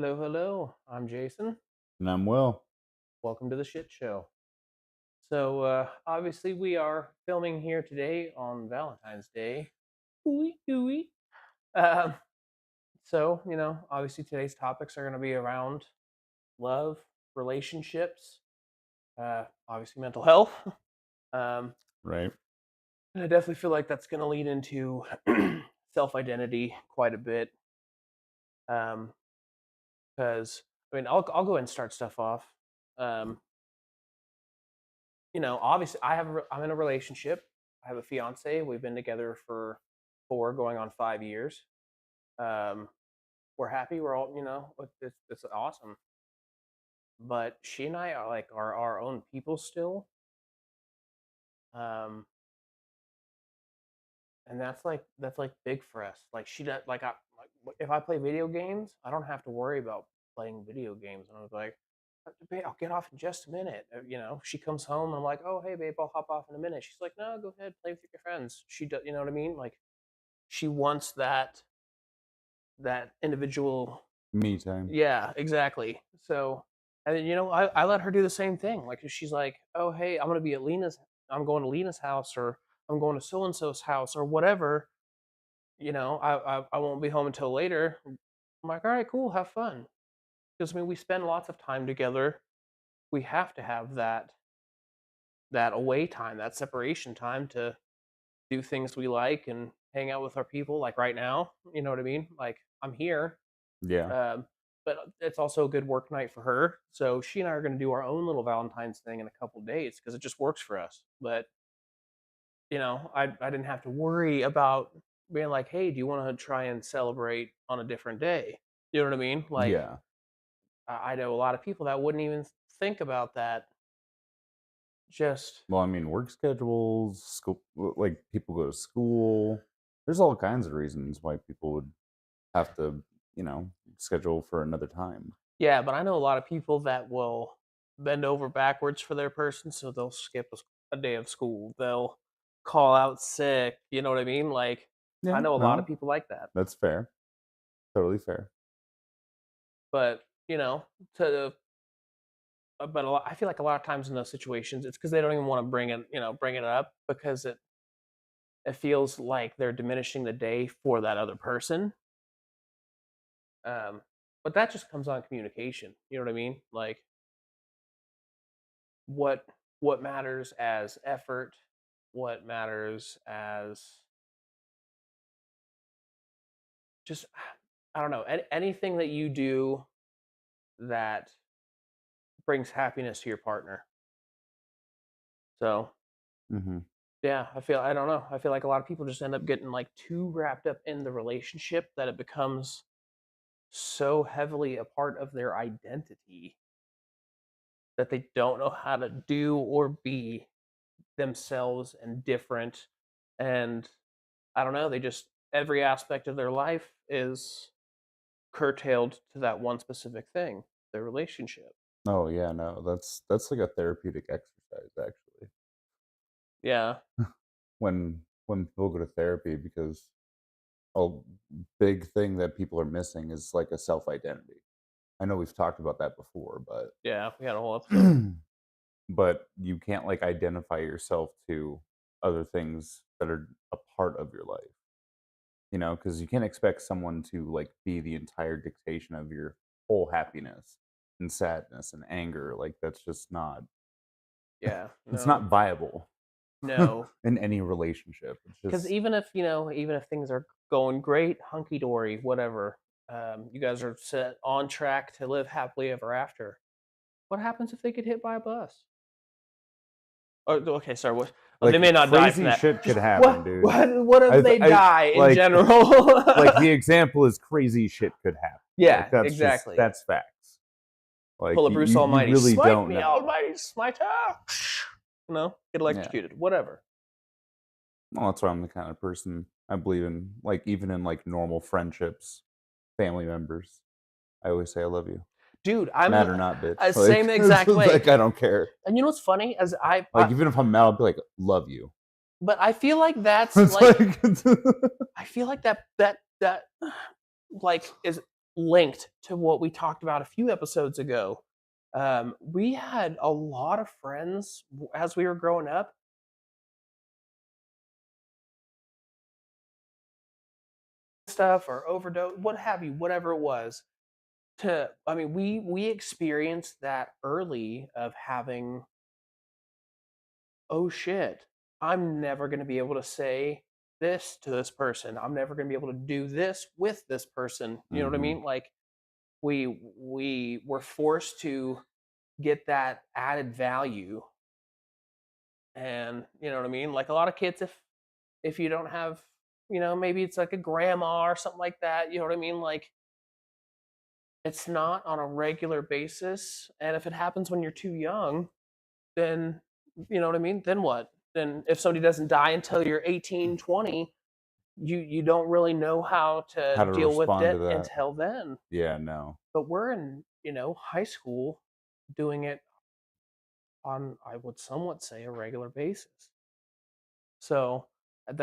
Hello, hello. I'm Jason. And I'm Will. Welcome to the shit show. So, obviously, we are filming here today on Valentine's Day. Ooey gooey. Um, obviously, today's topics are going to be around love, relationships, obviously, mental health. Um, Right. and I definitely feel like that's going to lead into self identity quite a bit. Um, because I'll go ahead and start stuff off. Um, obviously, I'm in a relationship. I have a fiance. We've been together for 4, going on 5 years. Um, we're happy. We're all, it's awesome. But she and I are like our own people still. Um, and that's like big for us. Like she does, like if I play video games, I don't have to worry about playing video games. And I was like, babe, I'll get off in just a minute. She comes home and I'm like, oh, hey, babe, I'll hop off in a minute. She's like, no, go ahead, play with your friends. She does, you know what I mean? Like, she wants that individual. Me time. Yeah, exactly. So, and then, I let her do the same thing. Like, if she's like, oh, hey, I'm going to Lena's house, or I'm going to so and so's house, or whatever. I won't be home until later. I'm like, all right, cool, have fun. Because we spend lots of time together. We have to have that away time, that separation time to do things we like and hang out with our people. Like right now, you know what I mean? Like I'm here, Yeah. but it's also a good work night for her. So she and I are going to do our own little Valentine's thing in a couple days because it just works for us. But I didn't have to worry about being like, hey, do you want to try and celebrate on a different day? You know what I mean? Like Yeah. I know a lot of people that wouldn't even think about that. Just Well, I mean, work schedules, school, like people go to school. There's all kinds of reasons why people would have to, schedule for another time. Yeah, but I know a lot of people that will bend over backwards for their person, so they'll skip a day of school. They'll call out sick. You know what I mean? Like, I Yeah. know a lot of No, people like that. that's fair. Totally fair. But to but I feel like a lot of times in those situations, it's because they don't even want to bring it up because it feels like they're diminishing the day for that other person. Um, but that just comes on communication. You know what I mean? Like, what what matters as effort, what matters as just I don't know, anything that you do that brings happiness to your partner. So Hmm. yeah, I don't know, I feel like a lot of people just end up getting like too wrapped up in the relationship that it becomes so heavily a part of their identity that they don't know how to do or be themselves and different. And I don't know, they just every aspect of their life is curtailed to that one specific thing, their relationship. Oh yeah, no, that's like a therapeutic exercise actually. Yeah. When people go to therapy, because a big thing that people are missing is like a self identity. I know we've talked about that before, but Yeah, we had a whole episode. but you can't like identify yourself to other things that are a part of your life, because you can't expect someone to like be the entire dictation of your whole happiness and sadness and anger. Like that's just not, Yeah, it's no. not viable No. in any relationship. It's Because just, even if things are going great, hunky dory, whatever, you guys are set on track to live happily ever after. What happens if they get hit by a bus? Oh, okay, sorry. What? Oh, they may like, not die from crazy that. shit could Just happen, what? dude. What if they I die in like general? like the example is crazy shit could happen. Like Yeah, exactly. that's facts. Like Pull a Bruce you Almighty. really Smite don't me, know. Almighty smiter. Get Yeah. electrocuted. Whatever. Well, that's why I'm the kind of person I believe in, like, even in like normal friendships, family members. I always say I love you. Dude, Mad or not, bitch. same Like, it's exact just way. like I don't care. And you know what's funny? Like even if I'm mad, I'll be like, love you. But I feel like that's It's like like I feel like that like is linked to what we talked about a few episodes ago. We had a lot of friends as we were growing up, stuff or overdose, what have you, whatever it was. I mean, we experienced that early of having, oh shit, I'm never going to be able to say this to this person. I'm never going to be able to do this with this person. You know what I Mhm. mean? Like we were forced to get that added value, and you know what I mean? Like a lot of kids, if you don't have, maybe it's like a grandma or something like that, you know what I mean? Like it's not on a regular basis, and if it happens when you're too young, then you know what I mean? Then what? Then if somebody doesn't die until you're 18, 20, you don't really know how to How to deal with respond to it that? until then. Yeah, no. But we're in, high school doing it on, I would somewhat say, a regular basis. So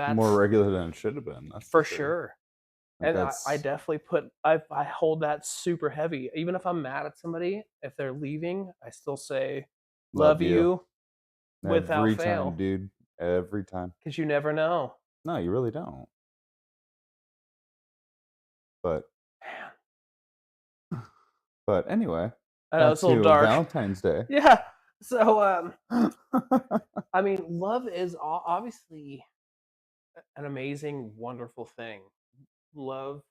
More that's regular than it should have been, that's for for sure. sure. Like, And I that's definitely I hold that super heavy. Even if I'm mad at somebody, if they're leaving, I still say, love love you. you without Every time, fail. dude. Every time. Because you never know. No, you really don't. But Man, but anyway, I know back it's a little to dark. Valentine's Day. Yeah. So, I mean, love is obviously an amazing, wonderful thing. Love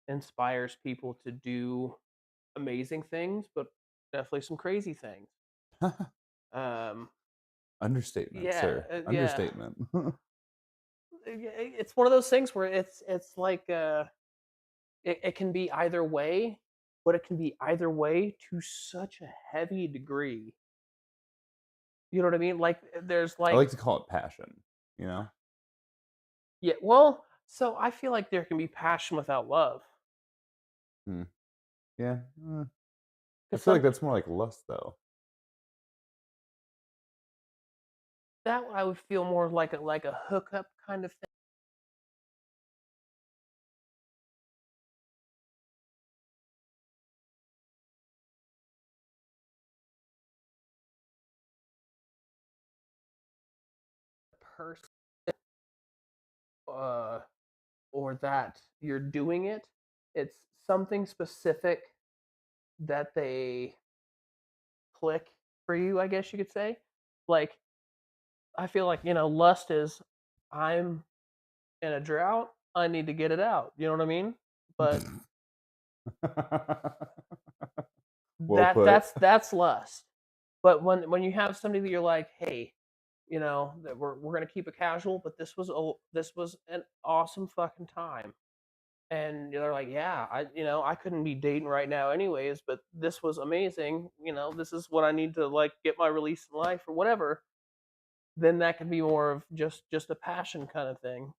inspires people to do amazing things, but definitely some crazy things. Um, Understatement, yeah, sir. yeah. Understatement. It's one of those things where it's like it can be either way, but it can be either way to such a heavy degree. You know what I mean? Like there's I like, like to call it passion, you know? yeah, well, so I feel like there can be passion without love. Hmm. Yeah. I Because feel like some that's more like lust, though. that I would feel more like a hookup kind of thing. Person, uh, or that you're doing it. It's something specific that they click for you, I guess you could say. Like I feel like, lust is, I'm in a drought, I need to get it out. You know what I mean? But Well put. that's lust. But when you have somebody that you're like, hey, that we're gonna keep it casual, but this was an awesome fucking time. And they're like, yeah, I couldn't be dating right now anyways, but this was amazing. This is what I need to like get my release in life or whatever. Then that can be more of just a passion kind of thing.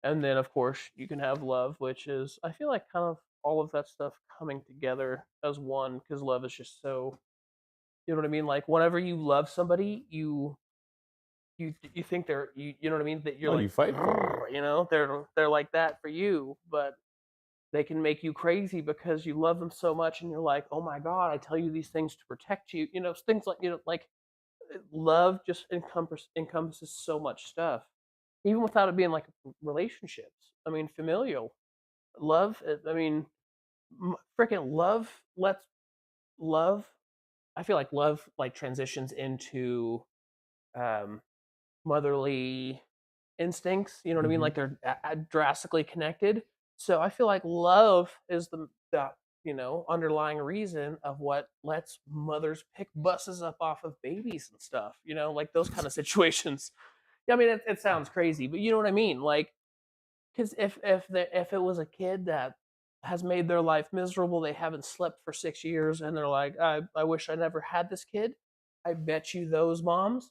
And then of course you can have love, which is, I feel like, kind of all of that stuff coming together as one, because love is just so, you know what I mean? Like whenever you love somebody, you think you know what I mean? That you're Oh, like, you fight for them. they're like that for you, but they can make you crazy because you love them so much, and you're like, oh my god, I tell you these things to protect you. Things like, like love just encompasses so much stuff, even without it being like relationships. I mean, familial love. I mean, freaking love. Let's love. I feel like love like transitions into um, motherly instincts. You know what I mean? Mhm. Like they're drastically connected. So I feel like love is the underlying reason of what lets mothers pick buses up off of babies and stuff. Like those kind of situations. Yeah, I mean, it sounds crazy, but you know what I mean. Like, because if it was a kid that has made their life miserable, they haven't slept for 6 years, and they're like, I wish I never had this kid. I bet you those moms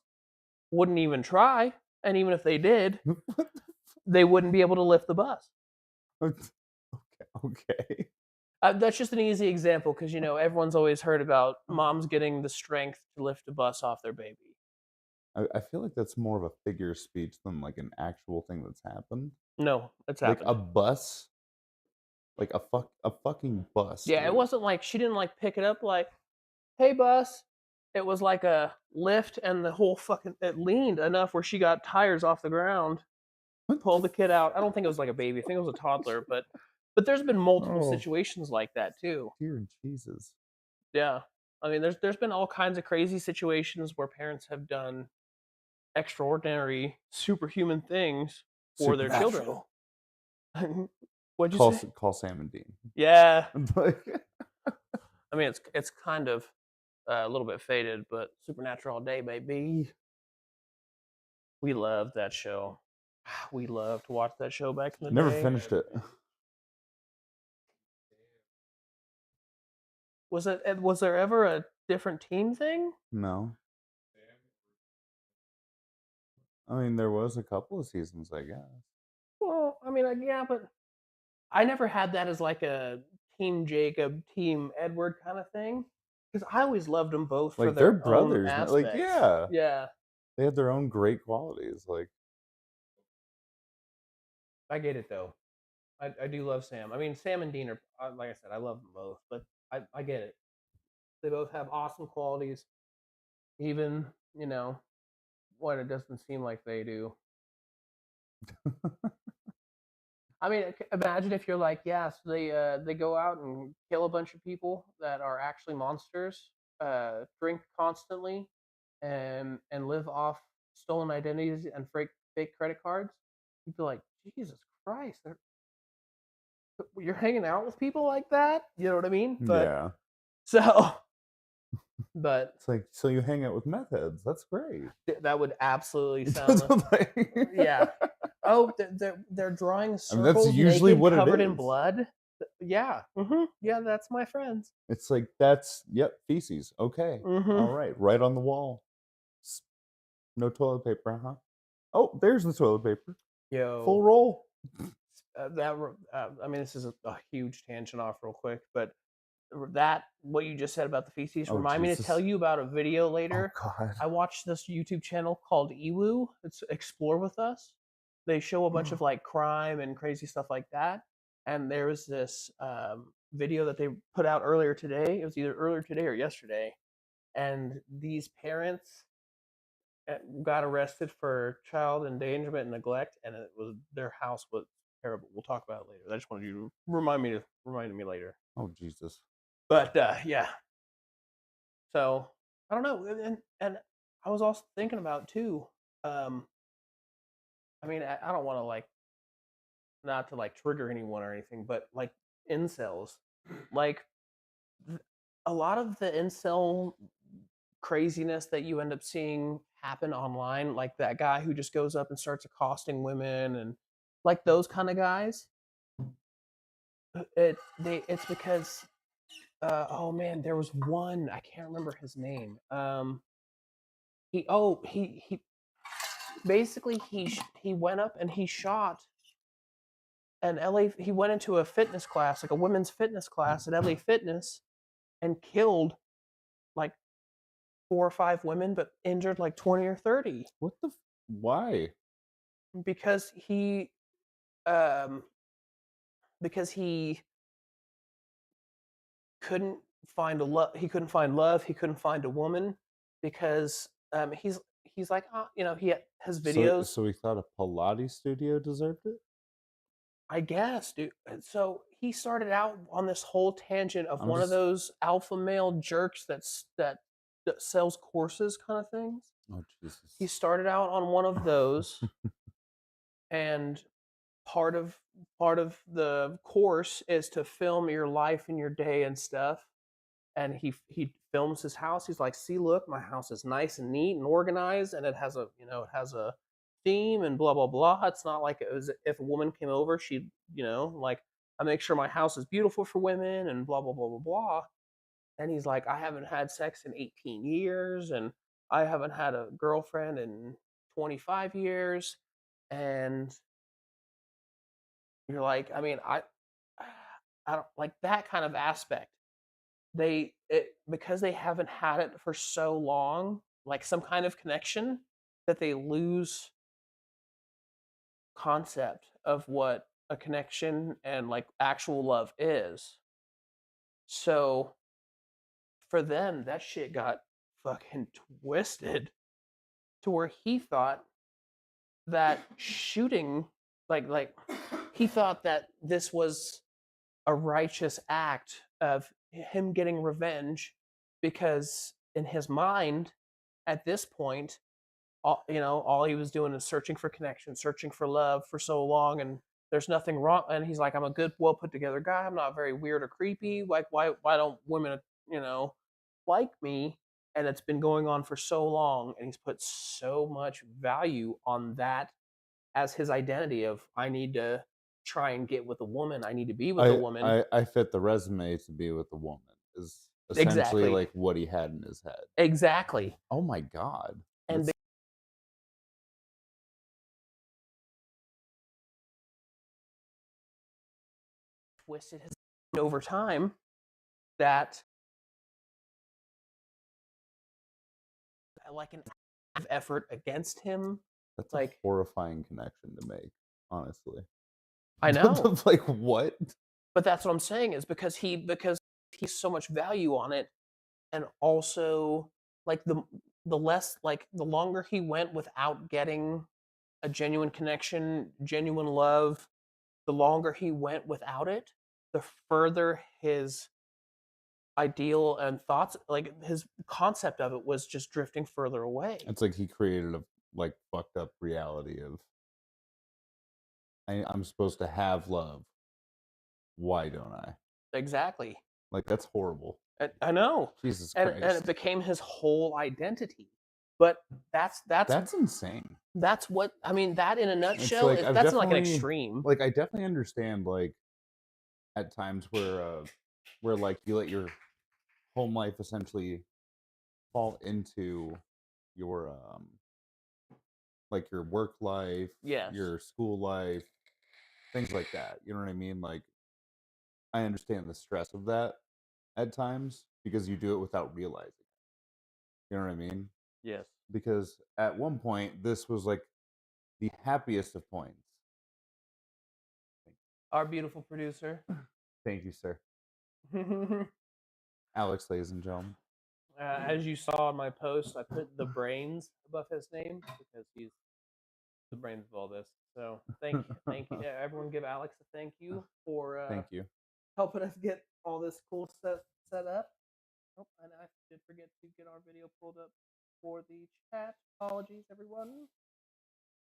wouldn't even try, and even if they did, What they wouldn't be able to lift the bus. the okay. That's just an easy example because everyone's always heard about moms getting the strength to lift a bus off their baby. I feel like that's more of a figure of speech than, like, an actual thing that's happened. No, it's Like, a happened. bus? Like a fucking bus, Yeah, it dude. wasn't like she didn't, like, pick it up like, "Hey, bus." It was like a lift and the whole fucking it leaned enough where she got tires off the ground, What pulled the the kid out. I don't think it was like a baby, I think it was a toddler, but there's been multiple Oh, situations like that too. dear Jesus. Yeah. I mean, there's been all kinds of crazy situations where parents have done extraordinary, superhuman things for their children. Supernatural. What'd you say? Call Sam and Dean. Yeah. Like I mean, it's kind of, a little bit faded, but Supernatural all day, baby. We loved that show. We loved to watch that show back in the never day. finished it. Was there ever a different team thing? No. I mean, there was a couple of seasons, I guess. Well, I mean, yeah, but I never had that as like a Team Jacob, Team Edward kind of thing because I always loved them both for Like, they're their own brothers, man. Like, aspects. yeah. Yeah, They had their own great qualities. Like, I get it though. I do love Sam. I mean, Sam and Dean are like I said, I love them both, but I get it. They both have awesome qualities, even when it doesn't seem like they do. I mean, imagine if you're like, yeah, so they go out and kill a bunch of people that are actually monsters, drink constantly, and live off stolen identities and fake credit cards. You'd be like, Jesus Christ, you're hanging out with people like that. You know what I mean? But yeah. so, but It's like, so you hang out with meth heads. That's great. that would absolutely sound. That's what Yeah. Oh, they're drawing I mean, that's circles usually naked, what it covered in is. blood. Yeah. Yeah, that's my friends. It's like, that's, yep, feces. Okay. Mhm. All right. Right on the wall. S- No toilet paper, huh? Oh, there's the toilet paper. Full Yo, roll. I mean, this is a huge tangent off real quick, but that what you just said about the feces Oh, remind me to tell Jesus. you about a video Oh, later. God. I watched this YouTube channel called Ewu. It's Explore with Us. They show a bunch of like crime and crazy stuff like that. And there was this video that they put out earlier today. It was either earlier today or yesterday. And these parents got arrested for child endangerment and neglect, and it was their house was terrible. We'll talk about it later. I just wanted you to remind me later. Oh, Jesus. But yeah, so I don't know, and I was also thinking about too. Um, I mean, I don't want to like not to like trigger anyone or anything, but like incels, like a lot of the incel craziness that you end up seeing happen online, like that guy who just goes up and starts accosting women and like those kind of guys. It's because oh man, there was one I can't remember his name. He basically he went up and he shot an LA. He went into a fitness class, like a women's fitness class at LA Fitness, and killed like 4 or 5 women, but injured like 20 or 30 What the? Why? because um because he couldn't find a love. He couldn't find love. He couldn't find a woman because he's like he has So, videos. so he thought a Pilates studio deserved it? I guess, dude. So he started out on this whole tangent of I'm one of just. those alpha male jerks that sells courses kind of things. Oh, He Jesus. started out on one of those, and part of part of the course is to film your life and your day and stuff. And he films his house. He's like, "See, look, my house is nice and neat and organized, and it has a theme and blah blah blah. It's not like it was if a woman came over, she'd like I make sure my house is beautiful for women and blah blah blah blah blah." And he's like, "I haven't had sex in 18 years, and I haven't had a girlfriend in 25 years." And you're like, I mean, I don't like that kind of aspect. Because they haven't had it for so long, like some kind of connection, that they lose concept of what a connection and like actual love is. So for them, that shit got fucking twisted to where he thought that shooting, like he thought that this was a righteous act of him getting revenge, because in his mind at this point, all he was doing is searching for connection, searching for love for so long, and there's nothing wrong. And he's like, I'm a good, well put together guy. I'm not very weird or creepy. Like, why don't women, you know, like me? And it's been going on for so long, and he's put so much value on that as his identity of, I need to try and get with a woman. I need to be with a woman. I fit the resume to be with a woman is essentially Exactly. like what he had in his head. Exactly. Oh my god. And That's they twisted his over time that like an effort against him. that's a Like, horrifying connection to make, honestly. I know, Like, what? but that's what I'm saying is because he's so much value on it, and also like the less like the longer he went without getting a genuine connection, genuine love, the longer he went without it, the further his ideal and thoughts, like his concept of it, was just drifting further away. It's like he created a, like, fucked up reality of, I'm supposed to have love. Why don't I? Exactly. Like, that's horrible. I know, Jesus and it Christ. became his whole identity. But that's That's insane. that's what I mean. That in a It's nutshell like, is I've that's like an definitely extreme. like, I definitely understand, like, at times where, like, you let your home life essentially fall into your, like, your work life, Yes, your school life, things like that, you know what I mean? Like, I understand the stress of that at times because you do it without realizing, you know what I mean? yes. Because at one point, this was, like, the happiest of points. Our beautiful producer. Thank you, sir. Alex, ladies and gentlemen. As you saw in my post, I put the brains above his name because he's the brains of all this. So thank you. Everyone, give Alex a thank you for Thank you. helping us get all this cool stuff set up. Oh, and I did forget to get our video pulled up for the chat. Apologies, everyone.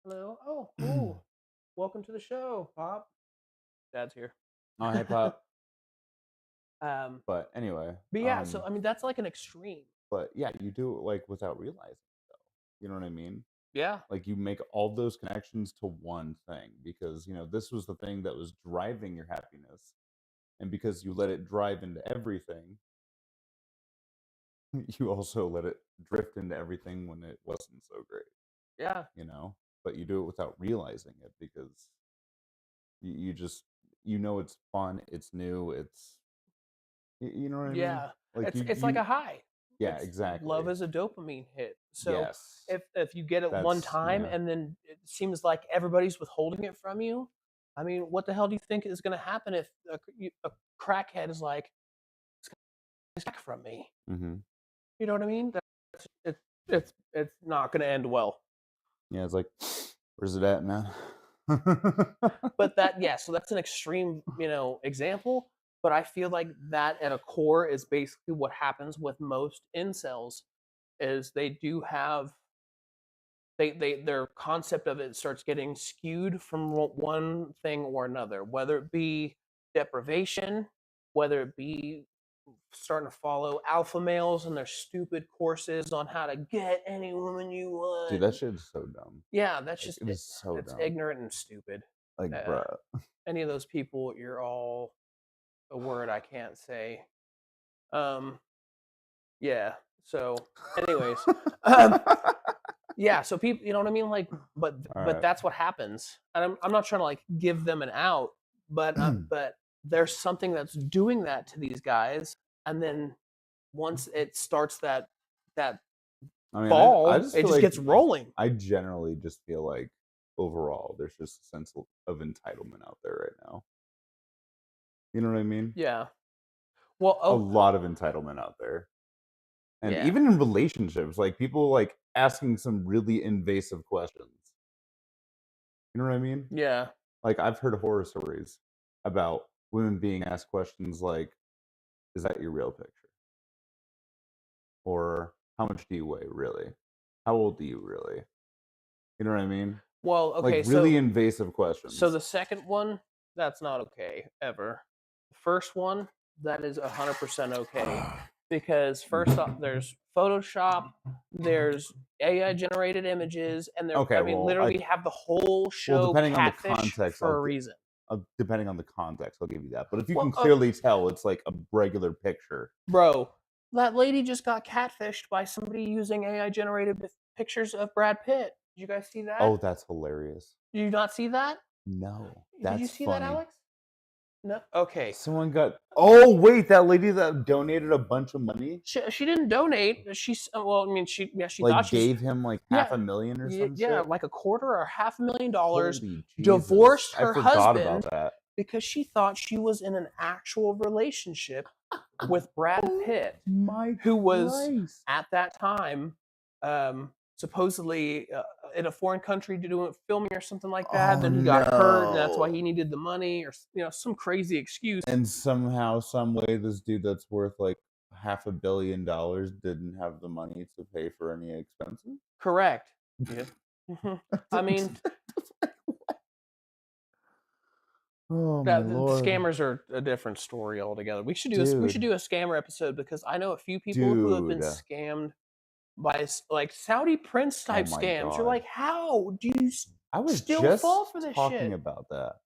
Hello. Oh, cool. Welcome to the show, Pop. Dad's here. Oh, hey, Pop. um, But anyway, but yeah, so I mean that's like an extreme. but yeah, you do it, like, without realizing, though. You know what I mean? Yeah, Like, you make all those connections to one thing because, this was the thing that was driving your happiness. And because you let it drive into everything, you also let it drift into everything when it wasn't so great, yeah, you know? But you do it without realizing it because you just, it's fun, it's new, you know what I mean? yeah. Like, It's like a high. yeah, It's love exactly. is a dopamine hit. So Yes. if you get it one That's, time yeah. and then it seems like everybody's withholding it from you, I mean, what the hell do you think is going to happen if a crackhead is like, "It's back from me"? Hmm. You know what I mean? It's not going to end well. Yeah, it's like, where's it at, man? But that, yeah, so that's an extreme, example. But I feel like that at a core is basically what happens with most incels. Is they do have their concept of it starts getting skewed from one thing or another, whether it be deprivation, whether it be starting to follow alpha males and their stupid courses on how to get any woman you Dude, want. that shit is so dumb. Yeah, that's Like, just it is so it's dumb. ignorant and stupid. Like, Uh, bruh. any of those people, you're all a word I can't say. Um, yeah. So, anyways, um, yeah. So people, you know what I mean? Like, but Alright. that's what happens. And I'm not trying to like give them an out, but there's something that's doing that to these guys, and then once it starts that I mean, I ball, just it feel just like gets rolling. I generally just feel like overall. There's just a sense of entitlement out there right now. You know what I mean? Yeah. Well, A oh, lot of entitlement out there. And yeah. even in relationships, like people like asking some really invasive questions. You know what I mean? Yeah. Like I've heard horror stories about women being asked questions like, "Is that your real picture?" Or "How much do you weigh really? How old are you really?" You know what I mean? Well, Like okay, really so invasive so questions. the second one, that's not okay ever. The first one, that is 100% okay because first off, there's Photoshop, there's AI generated images, and there. Okay, I mean, well, literally have the whole well, show depending on the catfish context, for a reason. depending on the context, I'll give you that. But if you can Well, clearly tell it's like a regular picture. bro, that lady just got catfished by somebody using AI generated pictures of Brad Pitt. Did you guys see that? Oh, that's hilarious. Did you not see that? No, Did you that's see that, funny. Alex? No. Okay. Someone got Oh, wait, that lady that donated a bunch of money, She didn't donate. She's well, I mean, she thought like, she's gave him, like, half yeah, a million or some yeah, shit? like a quarter or $500,000. Holy Jesus. Divorced I her forgot about husband that. because she thought she was in an actual relationship with Brad Oh Pitt, my who was Christ. at that time supposedly in a foreign country to do filming or something like that. Oh, Then he got hurt, and that's why no. he needed the money, or some crazy excuse. And somehow, some way, this dude that's worth, like, $500 million didn't have the money to pay for any expenses? Correct. Yeah. Mhm. I mean, Oh my the lord. scammers are a different story altogether. We should Dude. do a scammer episode because I know a few people who have been Dude. scammed by like Saudi prince Oh type my scams. You're god. like, how do you I was still fall just for this talking shit? about that.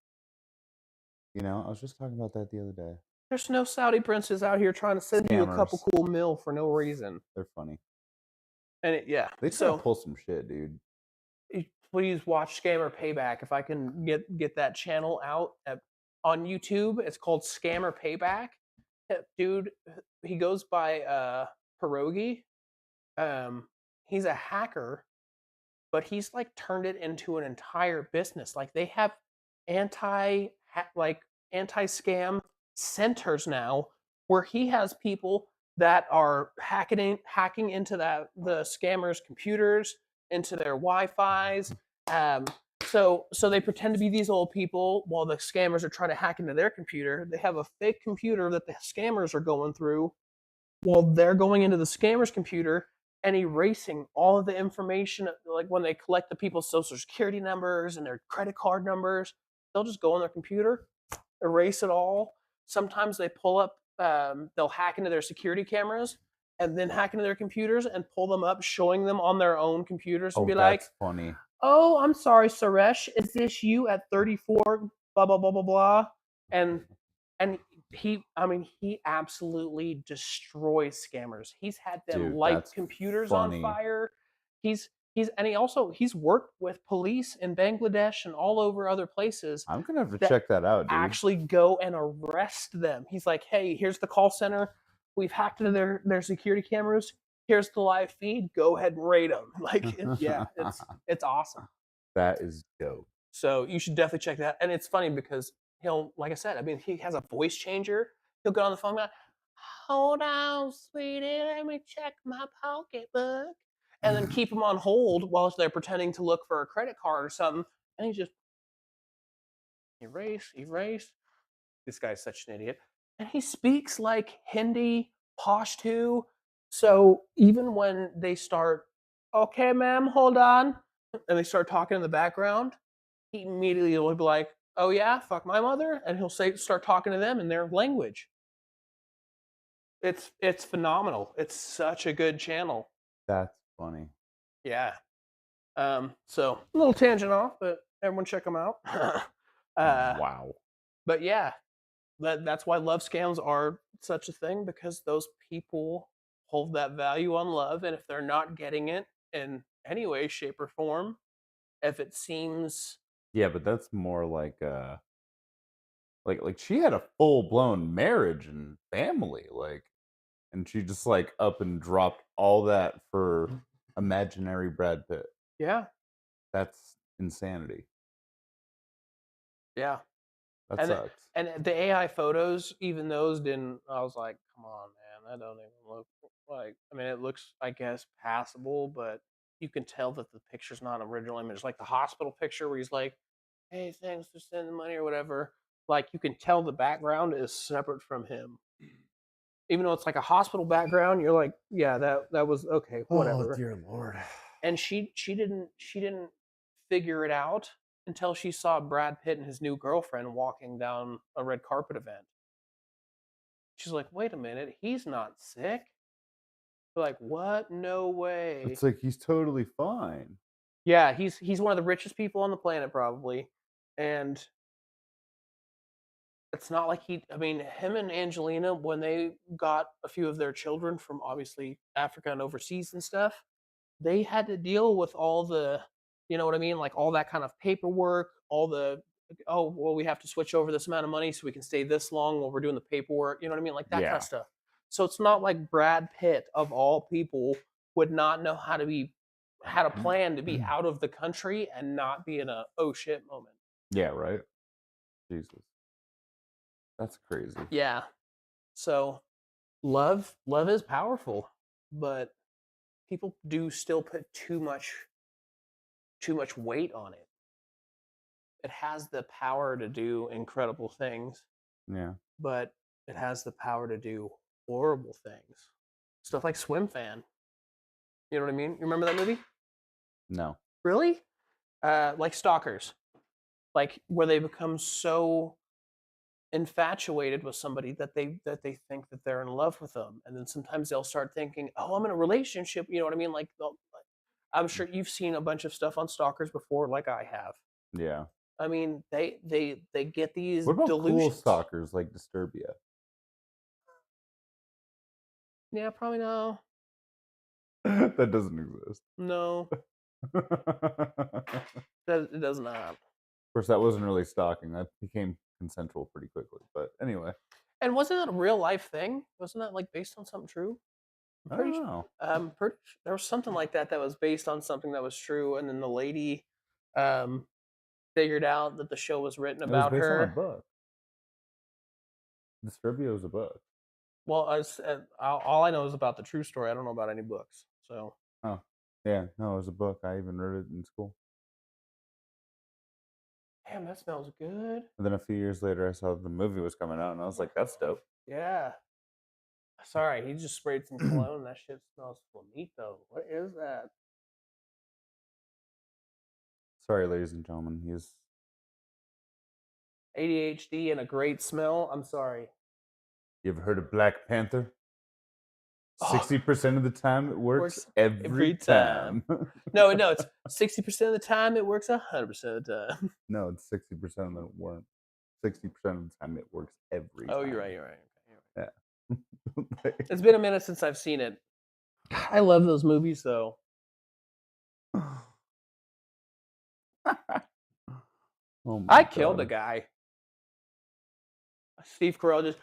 I was just talking about that the other day. There's no Saudi princes out here trying to send you a couple Scammers. cool mil for no reason. They're funny. And yeah, They try to so pull some shit, dude. please watch Scammer Payback if I can get that channel out on YouTube. It's called Scammer Payback. Dude, he goes by Pierogi. He's a hacker, but he's like turned it into an entire business. Like they have anti like anti scam centers now where he has people that are hacking into the scammers' computers, into their Wi-Fi's. Um, so they pretend to be these old people while the scammers are trying to hack into their computer. They have a fake computer that the scammers are going through while they're going into the scammer's computer and erasing all of the information. Like when they collect the people's social security numbers and their credit card numbers, they'll just go on their computer, erase it all. Sometimes they pull up, they'll hack into their security cameras and then hack into their computers and pull them up, showing them on their own computers and Oh, be like, that's funny. "Oh, I'm sorry, Suresh. Is this you at 34? Blah blah blah blah blah." And I mean, he absolutely destroys scammers. He's had them Dude, light that's computers on funny. fire. He's worked with police in Bangladesh and all over other places I'm gonna have to that check that out, dude. actually go and arrest them. He's like, "Hey, here's the call center. We've hacked into their security cameras. Here's the live feed. Go ahead and raid them." Yeah, it's awesome. That is dope. So you should definitely check that. And it's funny because he'll, like I said, I mean, he has a voice changer. He'll get on the phone, like, "Hold on, sweetie, let me check my pocketbook," and then keep him on hold while they're pretending to look for a credit card or something. And he just erase, erase. This guy's such an idiot. And he speaks like Hindi, Pashto. So even when they start, "Okay, ma'am, hold on," and they start talking in the background, he immediately will be like, "Oh yeah, fuck my mother," and he'll start talking to them in their language. It's phenomenal. It's such a good channel. That's funny. Yeah. So a little tangent off, but everyone check them out. uh, Wow. but yeah, that's why love scams are such a thing because those people hold that value on love, and if they're not getting it in any way, shape, or form, if it seems Yeah, but that's more like she had a full-blown marriage and family, and she just, like, up and dropped all that for imaginary Brad Pitt. yeah, That's insanity. Yeah. That And sucks. the AI photos, even those didn't. I was like, come on, man, that don't even look like. I mean, it looks, I guess, passable, but you can tell that the picture's not an original image. Like the hospital picture where he's like, "Hey, thanks for sending money" or whatever. Like you can tell the background is separate from him, even though it's like a hospital background. You're like, yeah, that was okay, Oh, whatever. dear lord. And she didn't figure it out until she saw Brad Pitt and his new girlfriend walking down a red carpet event. She's like, "Wait a minute, he's not sick." They're like, "What? No way." It's like he's totally fine. Yeah, he's one of the richest people on the planet probably, and it's not like he. I mean, him and Angelina, when they got a few of their children from obviously Africa and overseas and stuff, they had to deal with all the, you know what I mean, like all that kind of paperwork, all the, oh well, we have to switch over this amount of money so we can stay this long while we're doing the paperwork. You know what I mean, like that kind of Yeah. stuff. So it's not like Brad Pitt of all people would not know how to be, had a plan to be out of the country and not be in a oh shit moment. Yeah, right? Jesus. That's crazy. Yeah. So love is powerful, but people do still put too much weight on it. It has the power to do incredible things, Yeah. but it has the power to do horrible things. Stuff like Swim Fan. You know what I mean? You remember that movie? No. Really? Like stalkers, like where they become so infatuated with somebody that they think that they're in love with them, and then sometimes they'll start thinking, "Oh, I'm in a relationship." You know what I mean? Like, I'm sure you've seen a bunch of stuff on stalkers before, like I have. Yeah. I mean, they get these What about cool delusions. stalkers like Disturbia? Yeah, probably no. That doesn't exist. No, Of that it does not. course, that wasn't really stalking. That became consensual pretty quickly. But anyway, And wasn't that a real life thing? Wasn't that like based on something true? I'm I pretty. don't know. There was something like that that was based on something that was true, and then the lady um, figured out that the show was written It was about based on a her. book. Disturbia was a book. Well, all I know is about the true story. I don't know about any books. So, Oh, yeah. No, it was a book. I even read it in school. damn, that smells good. And then a few years later, I saw the movie was coming out, and I was like, "That's dope." Yeah. Sorry, he just sprayed some cologne. That shit smells bonito. What is that? Sorry, ladies and gentlemen. He's ADHD and a great smell. I'm sorry. You ever heard of Black Panther? Oh, 60% of the time, it works works every every time. time. No, it's 60% of the time. It works 100% of the time. No, it's 60% of the work. 60% of the time, it works every Oh, you're right. time. You're right. Okay, you're right. Yeah. It's been a minute since I've seen it. I love those movies, though. Oh my I killed a god. guy. Steve Carell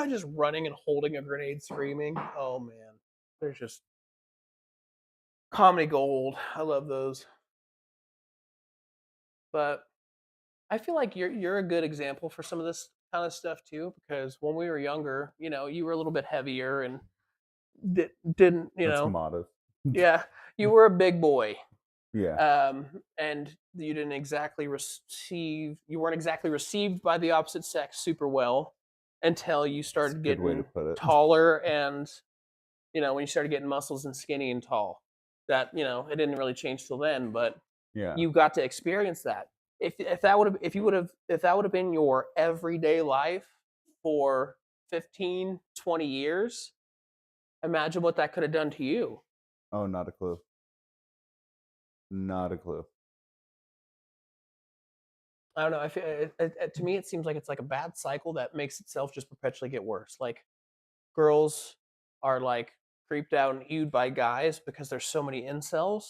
just running and holding a grenade, screaming. Oh man, there's just comedy gold. I love those. But I feel like you're a good example for some of this kind of stuff too, because when we were younger, you were a little bit heavier and didn't, That's modest. yeah, you were a big boy. Yeah, And you weren't exactly received by the opposite sex super well until you that's a started good way to getting put it. taller and, when you started getting muscles and skinny and tall. That, it didn't really change till then, but Yeah. you got to experience that. If that would have been your everyday life for 15, 20 years, imagine what that could have done to you. Oh, not a clue. Not a clue. I don't know. I feel to me, it seems like it's like a bad cycle that makes itself just perpetually get worse. Like girls are like creeped out and ewed by guys because there's so many incels,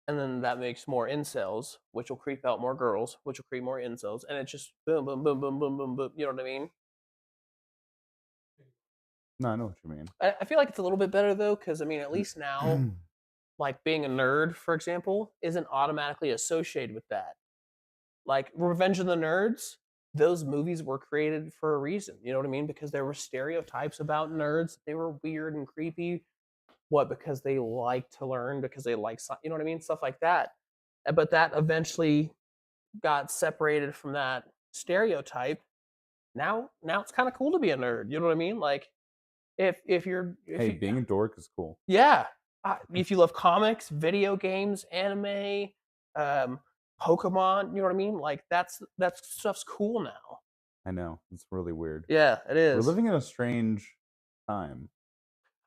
and then that makes more incels, which will creep out more girls, which will create more incels, and it's just boom, boom, boom, boom, boom, boom, boom. You know what I mean? No, I know what you mean. I feel like it's a little bit better though, because I mean, at least now like being a nerd, for example, isn't automatically associated with that. Like Revenge of the Nerds, those movies were created for a reason. You know what I mean? Because there were stereotypes about nerds. They were weird and creepy. What? Because they like to learn, because they like, you know what I mean? Stuff like that. But that eventually got separated from that stereotype. Now it's kind of cool to be a nerd. You know what I mean? Like if you're if Hey, you being a dork is cool. yeah, if you love comics, video games, anime, um, Pokemon, you know what I mean? Like that stuff's cool now. I know, it's really weird. Yeah, it We're is. living in a strange time,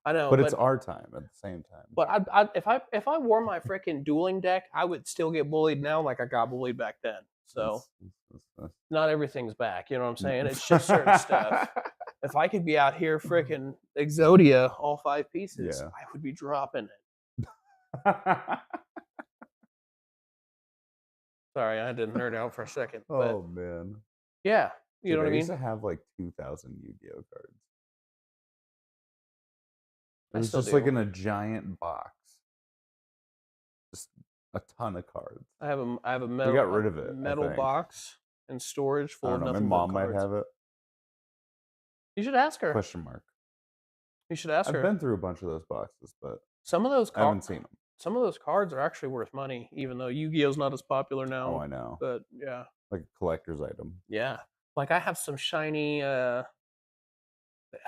I know, but it's our time at the same time. but if I wore my freaking dueling deck, I would still get bullied now like I got bullied back then. So That's not everything's back. You know what I'm no. saying? It's just certain stuff. If I could be out here freaking Exodia all 5 pieces, Yeah. I would be dropping it. Sorry, I had to nerd out for a second, but Oh, man. yeah, you know Dude, what I I used mean. to have, like, 2,000 Yu-Gi-Oh cards. It I was still just, like, do. in a giant box. Just a ton of cards. I have a We metal got rid of it, I metal think. box in storage I full don't of know, my nothing but mom might cards. have it? You should ask her. Question mark. You should ask I've her. been through a bunch of those boxes, but Some of those I haven't seen them. some of those cards are actually worth money, even though Yu-Gi-Oh's not as popular Oh, now. I know. But yeah, Like a collector's item. yeah. Like I have some shiny.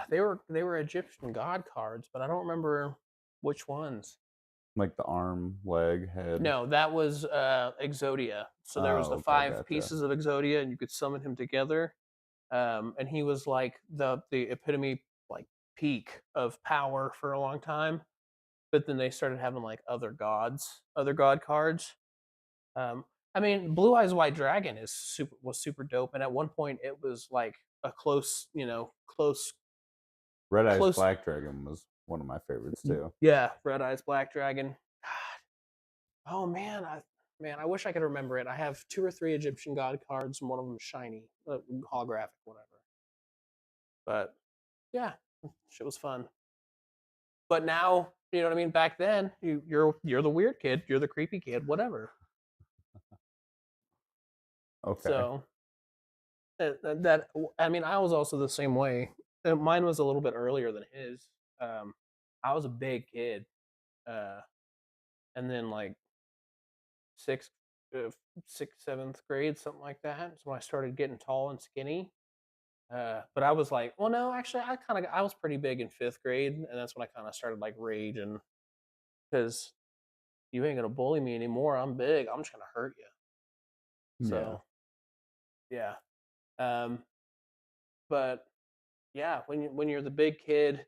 They were Egyptian god cards, but I don't remember which ones. Like the arm, leg, head. No, that was Exodia. So there was the Oh, okay, five gotcha. pieces of Exodia, and you could summon him together. And he was like the epitome, like peak of power for a long time. But then they started having like other god cards. Um, I mean, Blue Eyes White Dragon was super dope, and at one point it was like a close, Red Eyes close. Black Dragon was one of my favorites too. Yeah, Red Eyes Black Dragon. Oh man, I wish I could remember it. I have two or three Egyptian god cards, and one of them is shiny, holographic, whatever. But yeah, shit was fun. But now, you know what I mean. Back then, you're the weird kid, you're the creepy kid, whatever. Okay. So I mean, I was also the same way. Mine was a little bit earlier than his. Um, I was a big kid, uh, and then like sixth, sixth, seventh grade, something like that. is when I started getting tall and skinny. But I was like, well, no, actually, I was pretty big in fifth grade, and that's when I kind of started like raging because you ain't gonna bully me anymore. I'm big. I'm just gonna hurt you. Yeah. So yeah. Um, but yeah, when you're the big kid,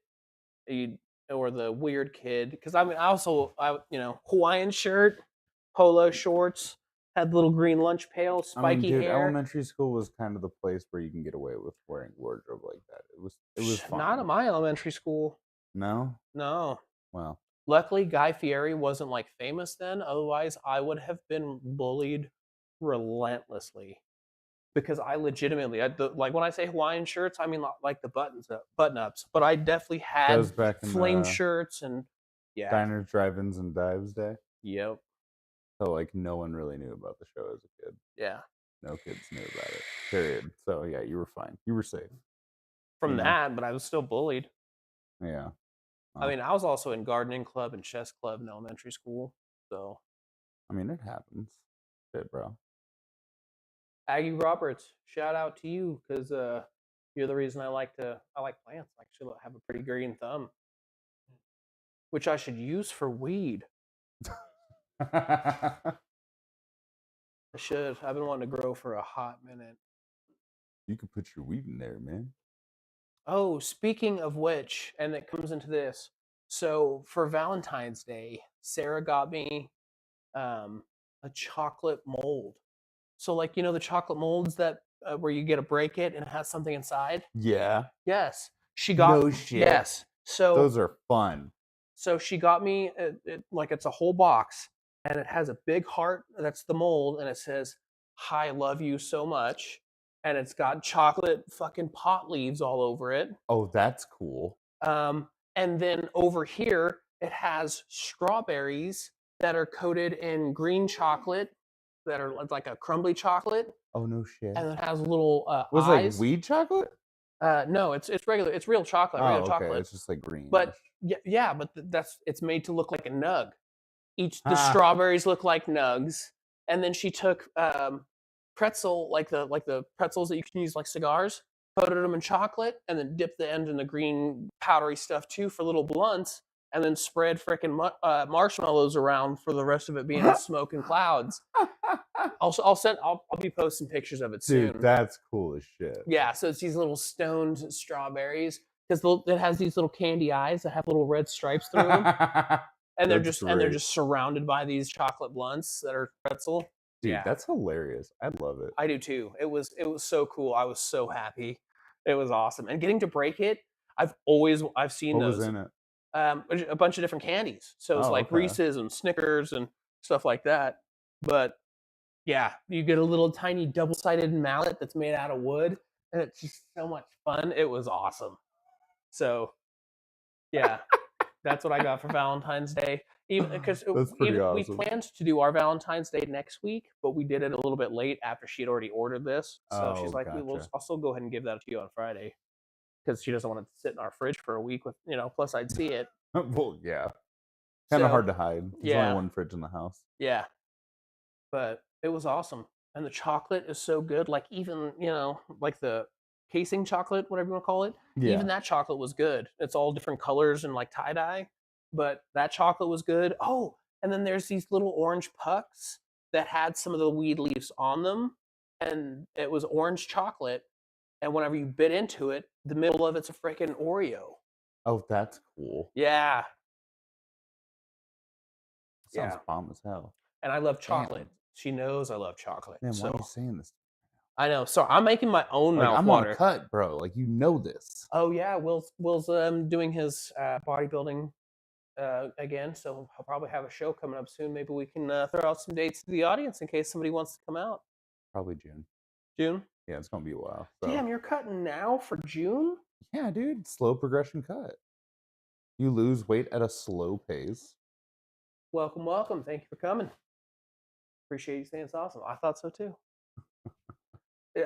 you or the weird kid, because I mean, Hawaiian shirt, polo shorts, had little green lunch pail, I mean, spiky dude, hair. elementary school was kind of the place where you can get away with wearing wardrobe like that. It was Not at fine. my elementary school. No? No. Well, Luckily, Guy Fieri wasn't like famous then. Otherwise, I would have been bullied relentlessly because I legitimately, like when I say Hawaiian shirts, I mean like the button ups. But I definitely that had was back in flame the shirts and yeah, diners, drive-ins, and dives day. yep, So like no one really knew about the show as a kid. yeah. No kids knew about it. Period. So yeah, you were fine. You were safe. From You know? that, but I was still bullied. Yeah. I Well, mean, I was also in gardening club and chess club in elementary school. So I mean, it happens. Shit, bro. Aggie Roberts, shout out to you because you're the reason I like plants. I actually have a pretty green thumb, which I should use for weed. I should. I've been wanting to grow for a hot minute. You could put your weed in there, man. Oh, speaking of which, and it comes into this. So for Valentine's Day, Sarah got me um, a chocolate mold. So like the chocolate molds that where you get to break it and it has something inside. Yeah. Yes, she got No shit. yes. So Those are fun. so she got me like it's a whole box and it has a big heart. That's the mold, and it says "Hi, love you so much," and it's got chocolate fucking pot leaves all over it. Oh, that's cool. And then over here It has strawberries that are coated in green chocolate that are like a crumbly chocolate, Oh, no shit. and it has little Was it like eyes. weed chocolate? No, it's regular. It's real chocolate, regular Oh, okay, chocolate. it's just, like, But greenish. yeah, but that's it's made to look like a nug. Each the Ah. strawberries look like nugs, and then she took pretzel like the pretzels that you can use like cigars, coated them in chocolate, and then dipped the end in the green powdery stuff too for little blunts, and then spread freaking marshmallows around for the rest of it being smoke and clouds. I'll be posting pictures of it Dude, soon. that's cool as shit. Yeah, so it's these little stoned strawberries because it has these little candy eyes that have little red stripes through them, and That's they're great. just surrounded by these chocolate blunts that are pretzel. Dude, Yeah, that's hilarious. I love it. I do too. It was so cool. I was so happy. It was awesome, and getting to break it. I've seen What was those in it? a bunch of different candies. So it's Oh, like okay. Reese's and Snickers and stuff like that. But yeah, you get a little tiny double-sided mallet that's made out of wood, and it's just so much fun. It was awesome. So yeah, that's what I got for Valentine's Day. Even because That's pretty even we awesome. planned to do our Valentine's Day next week, but we did it a little bit late after she had already ordered this. So she's Oh, like, "We will. gotcha. I'll still go ahead and give that to you on Friday because she doesn't want it to sit in our fridge for a week with Plus, I'd see it. Well, yeah. Kinda So hard to hide. There's only yeah, one fridge in the house. yeah. But it was awesome. And the chocolate is so good. Like even, like the casing chocolate, whatever you want to call it, even Yeah. that chocolate was good. It's all different colors and like tie dye, but that chocolate was good. Oh, and then there's these little orange pucks that had some of the weed leaves on them, and it was orange chocolate. And whenever you bit into it, the middle of it's a freaking Oreo. Oh, that's cool. Yeah, Sounds yeah. bomb as hell. And I love Damn. chocolate. She knows I love chocolate. Man, why are you So saying this? I know. So I'm making my own Like, mouth I'm on a water. cut, bro. Like, you know this. Oh yeah, Will's doing his bodybuilding again, so he'll probably have a show coming up soon. Maybe we can throw out some dates to the audience in case somebody wants to come out. Probably June. June. Yeah, it's gonna be a while. So Damn, you're cutting now for June. yeah, dude, slow progression cut. You lose weight at a slow pace. Welcome, welcome. Thank you for coming. Appreciate you saying it's awesome. I thought so too.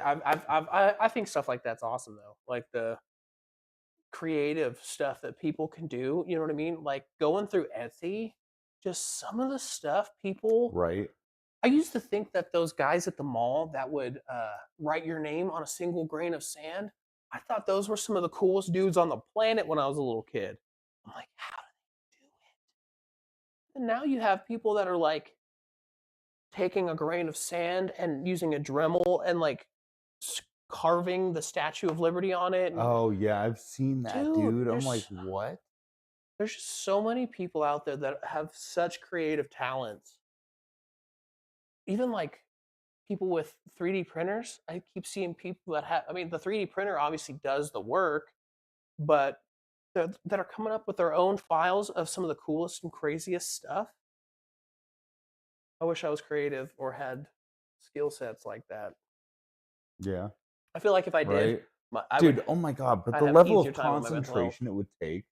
I think stuff like that's awesome though. Like the creative stuff that people can do. You know what I mean? Like going through Etsy, just some of the stuff people. Right? I used to think that those guys at the mall that would write your name on a single grain of sand, I thought those were some of the coolest dudes on the planet when I was a little kid. I'm like, how do they do it? And now you have people that are like taking a grain of sand and using a Dremel and like carving the Statue of Liberty on it. And Oh yeah, I've seen that, dude, dude. I'm like, what? there's just so many people out there that have such creative talents. Even like people with 3D printers, I keep seeing people that have, I mean, the 3D printer obviously does the work, but that are coming up with their own files of some of the coolest and craziest stuff. I wish I was creative or had skill sets like that. Yeah, I feel like if I did, right? I would, Dude, oh my god, but I'd the have an level easier of time with my mental health. concentration it would take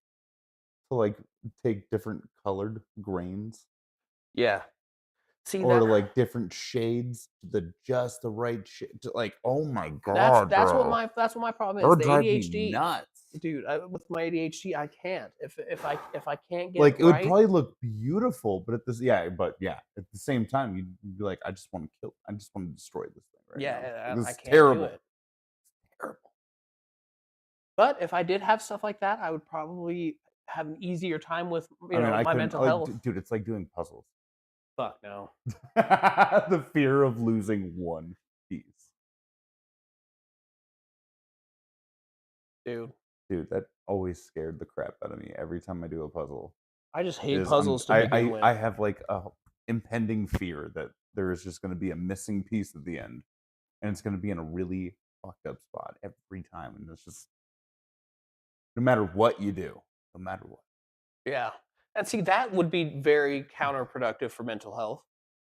to like take different colored grains Yeah. See or that like different shades, just the right shade. Like, oh my that's god, that's what bro. my problem That is. would The drive me ADHD, nuts. dude. With my ADHD, I can't. If I can't get it Like, it would right, probably look beautiful, but at the same time, you'd be like, I just wanna destroy this thing right now. Like, yeah, this I is can't do terrible. it. Terrible. But if I did have stuff like that, I would probably have an easier time with, I mean, I my couldn't mental like, health. dude, it's like doing puzzles. Fuck no, The fear of losing one piece. dude. Dude, that always scared the crap out of me every time I do a puzzle. I just hate Is puzzles to begin I with. have, like, a impending fear that there is just gonna be a missing piece at the end, and it's gonna be in a really fucked up spot every time, and it's just no matter what you do, no matter what. Yeah, and see that would be very counterproductive for mental health.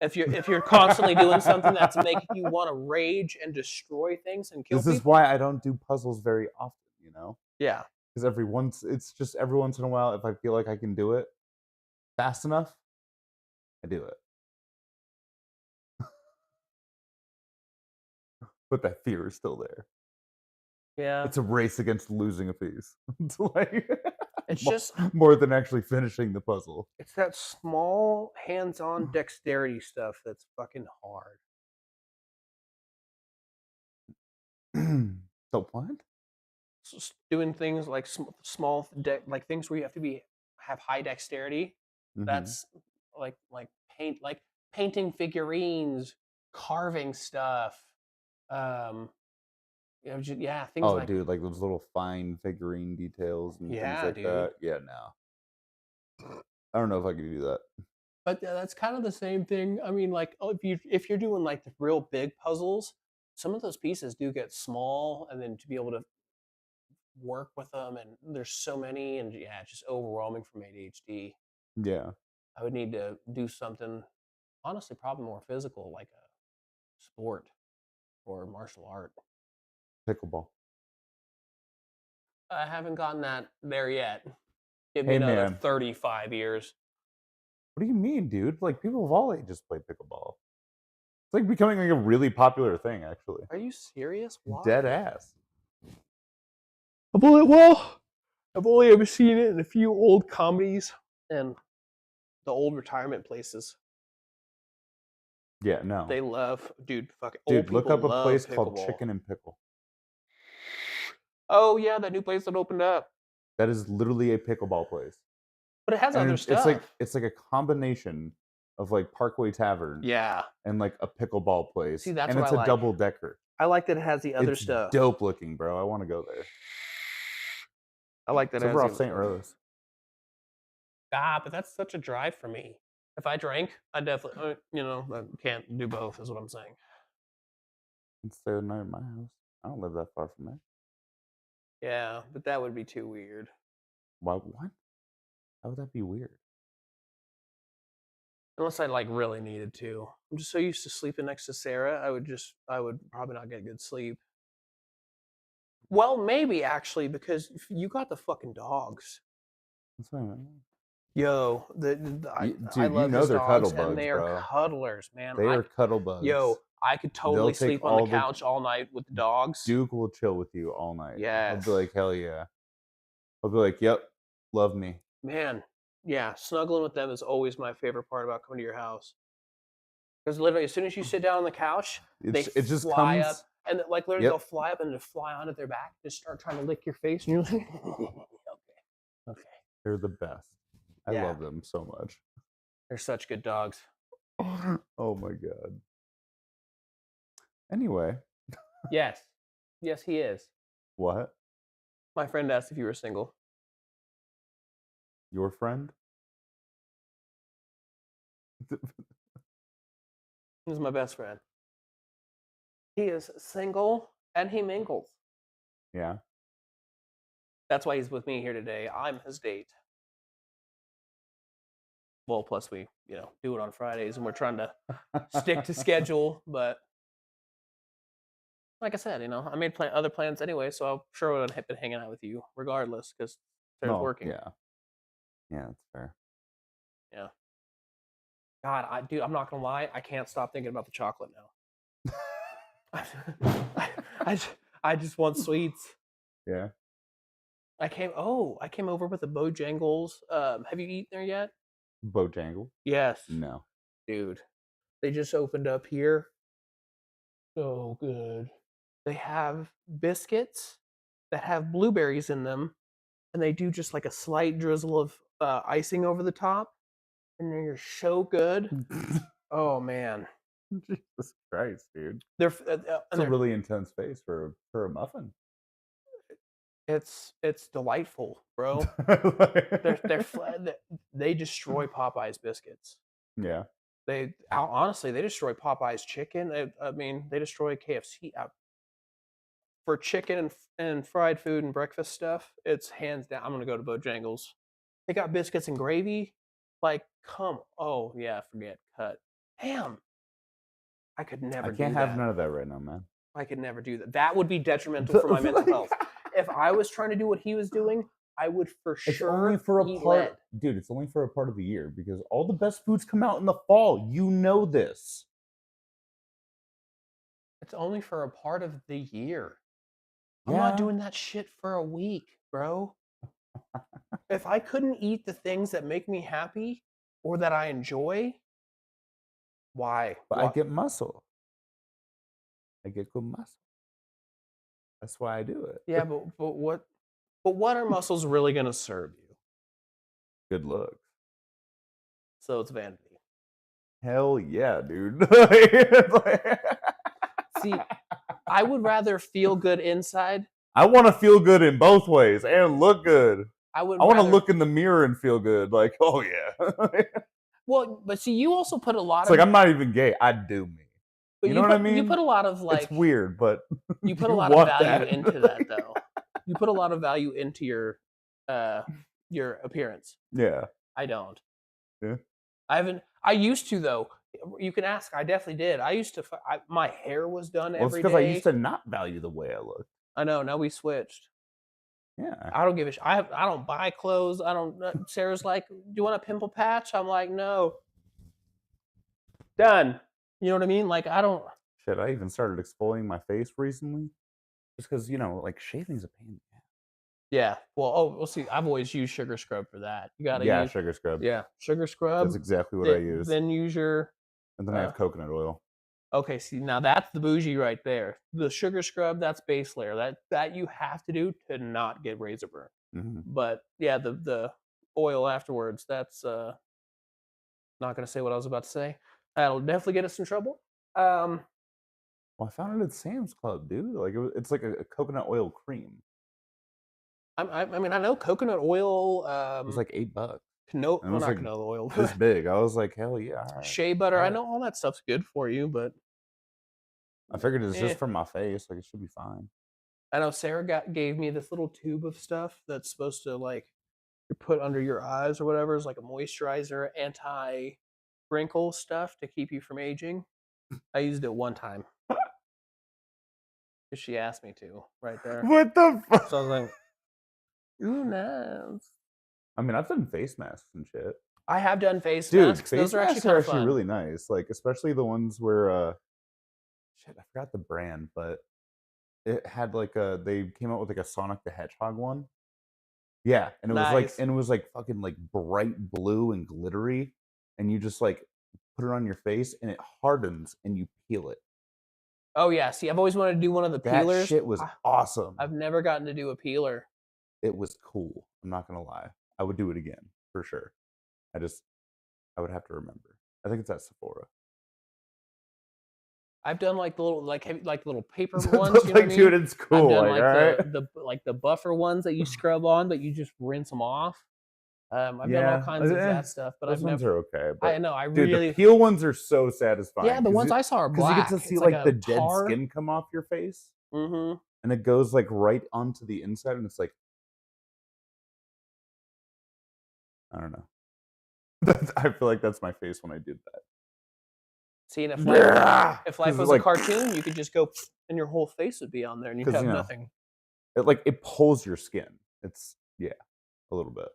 If you're constantly doing something that's making you want to rage and destroy things and kill This is people. why I don't do puzzles very often, you know? Yeah, Because every once in a while, if I feel like I can do it, fast enough, I do it. But that fear is still there. Yeah. It's a race against losing a piece. It's like It's mo just more than actually finishing the puzzle. it's that small hands-on dexterity stuff that's fucking hard. So what? Doing things like small like things where you have to be have high dexterity. Mhm. That's like painting figurines, carving stuff. Um, yeah, things Oh, like dude, like those little fine figurine details and things yeah, like dude. that. Yeah, no. I don't know if I could do that. But that's kind of the same thing. I mean, like, oh, if you're doing like the real big puzzles, some of those pieces do get small, and then to be able to work with them, and there's so many, and yeah, it's just overwhelming from ADHD. Yeah, I would need to do something, honestly, probably more physical, like a sport or martial art. pickleball. I haven't gotten that there yet. Give me Hey, another man, 35 years. what do you mean, dude? Like, people of all ages play pickleball. It's, like, becoming, like, a really popular thing, actually. Are you serious? Dead Why? ass. I've only ever seen it in a few old comedies and the old retirement places. Yeah, no. They love, dude. Fucking old Dude, look people up a love place called pickleball. Chicken and Pickle. Oh yeah, that new place that opened up, That is literally a pickleball place. but it has And other it's like stuff. it's like a combination of, like, Parkway Tavern Yeah. and, like, a pickleball See, place, that's and what I it's a like. double decker. I like that it has the other It's stuff. dope looking, bro. I wanna go there. I like that It's it has over the off other St. stuff. Rose. Ah, but that's such a drive for me. If I drank, I definitely, I can't do both, is what I'm saying. It's stay the night at my house. I don't live that far from there. Yeah, but that would be too weird. Why what? How would that be weird? Unless I like really needed to. I'm just so used to sleeping next to Sarah. I would probably not get good sleep. Well, maybe actually, because if you got the fucking dogs. That's fine. Yo, I Dude, you love know his they're cuddle dogs, and bugs, they are bro. cuddlers, man. They are cuddle bugs. I could They'll totally take sleep on the all the couch all night with the dogs. Duke will chill with you all night. He'll be Yes, like, "Hell yeah." He'll be like, "Yep, love me." man. Yeah, snuggling with them is always my favorite part about coming to your house. Because literally, as soon as you sit down on the couch, they It just fly up, comes. and like literally, they'll Yep, fly up and just fly onto their back, just start trying to lick your face, and you're like, okay, okay, they're the best. I yeah, love them so much. they're such good dogs. Oh my god. Anyway, Yes, yes, he is. what? My friend asked if you were single. Your friend? He's my best friend. He is single and he mingles. Yeah. That's why he's with me here today. I'm his date. Well, plus we, do it on Fridays, and we're trying to stick to schedule. But like I said, I made other plans anyway, so I'm sure I would have been hanging out with you regardless because Sarah's No, working. yeah. Yeah, that's fair. Yeah. God, dude, I'm not gonna lie, I can't stop thinking about the chocolate now. I, I just want sweets. Yeah. I came over with the Bojangles. Have you eaten there yet? Bojangle? Yes, No. dude. They just opened up here. So good. They have biscuits that have blueberries in them, and they do just like a slight drizzle of icing over the top, and they're so good. Oh man, Jesus Christ, dude. and It's a they're really intense face for a muffin. it's delightful, bro. They're they destroy Popeye's biscuits. Yeah. Honestly, they destroy Popeye's chicken. I mean, they destroy KFC. For chicken and fried food and breakfast stuff, it's hands down. I'm gonna go to Bojangles. They got biscuits and gravy. Like, oh yeah, forget cut. Damn, I could I never can't do have that. none of that right now, man. I could never do that. That would be detrimental for my mental Like health. If I was trying to do what he was doing, I would for It's only sure for a eat part, lead. dude. It's only for a part of the year because all the best foods come out in the fall. You know this. It's only for a part of the year. I'm not Yeah, doing that shit for a week, bro. If I couldn't eat the things that make me happy or that I enjoy, why? but I Why? get muscle. I get good muscle. That's why I do Yeah, it. but what are muscles really gonna serve you? Good looks. So it's vanity. Hell yeah, dude. See, I would rather feel good inside. I want to feel good in both ways and look good. I would I want to rather look in the mirror and feel good. Like, oh yeah. well, but see, you also put a lot It's like of I'm not even gay. I do me. but You know what I you mean? put a lot of It's like weird, but you put a you lot of want value that. into that though. You put a lot of value into uh your appearance. Yeah. I don't. Yeah. I haven't. I used to though. You can ask. I definitely did. I used to. My hair was done Well, it's every because I used day. to not value the way I look. I know. Now we switched. Yeah. I don't give a shit. I don't buy clothes. I don't. Sarah's like, "Do you want a pimple patch?" I'm like, "No." Done. You know what I mean? Like I don't. Shit, I even started exfoliating my face recently. Just because, like shaving's a pain in the ass. Yeah. Well. Oh. We'll see. I've always used sugar scrub for that. You got to Yeah, use. sugar scrub. Yeah. Sugar That's scrub. exactly what I Then use. then use your. And then I Uh, have coconut oil. okay. See now that's the bougie right there. The sugar scrub. That's base layer. That you have to do to not get razor burn. Mhm. But yeah, the oil afterwards, that's not gonna say what I was about to say. That'll definitely get us in trouble. Um, Well, I found it at Sam's Club, dude. Like it's like a coconut oil cream. I mean, I know coconut oil, It was like $8. And it well, was not like canola oil, this big. I was like, hell yeah, all right. shea butter. I Try it. know all that stuff's good for you, but I figured it's eh. just for my face. Like it should be fine. I know Sarah gave me this little tube of stuff that's supposed to like you put under your eyes or whatever is like a moisturizer, anti wrinkle stuff to keep you from aging. I used it one time because she asked me to right there. What the fuck? So I was like, ooh, nice. I mean, I've done face masks and shit. I have done face Dude, masks. Those face are actually masks kind are of actually fun. really nice. Like, especially the ones where shit, I forgot the brand, but it had like they came out with like a Sonic the Hedgehog one. Yeah, Nice. and it was like fucking like bright blue and glittery, and you just like put it on your face and it hardens and you peel it. Oh yeah. See, I've always wanted to do one of the That peelers. shit was awesome. I've never gotten to do a peeler. It was cool. I'm not gonna lie. I would do it again for sure. I just I would have to remember. I think it's at Sephora. I've done like the little like the little paper ones. You know what I Like, dude, mean? it's I've cool. done Like, all like right. the buffer ones that you scrub on, but you just rinse them off. I've done all Yeah, kinds of that stuff, but I've those ones never. are okay. But I know. I dude, the really. peel ones are so Yeah, satisfying the ones I saw are because you get to black. see It's like like a the dead tar. skin come off your face, Mm-hmm. and it goes like right onto the inside, and it's like I don't know. I feel like that's my face when I did See, and that. if life Because it was a like cartoon, you could just go and your whole face would be on there, and you'd because have nothing. it pulls your skin. It's yeah, a little bit.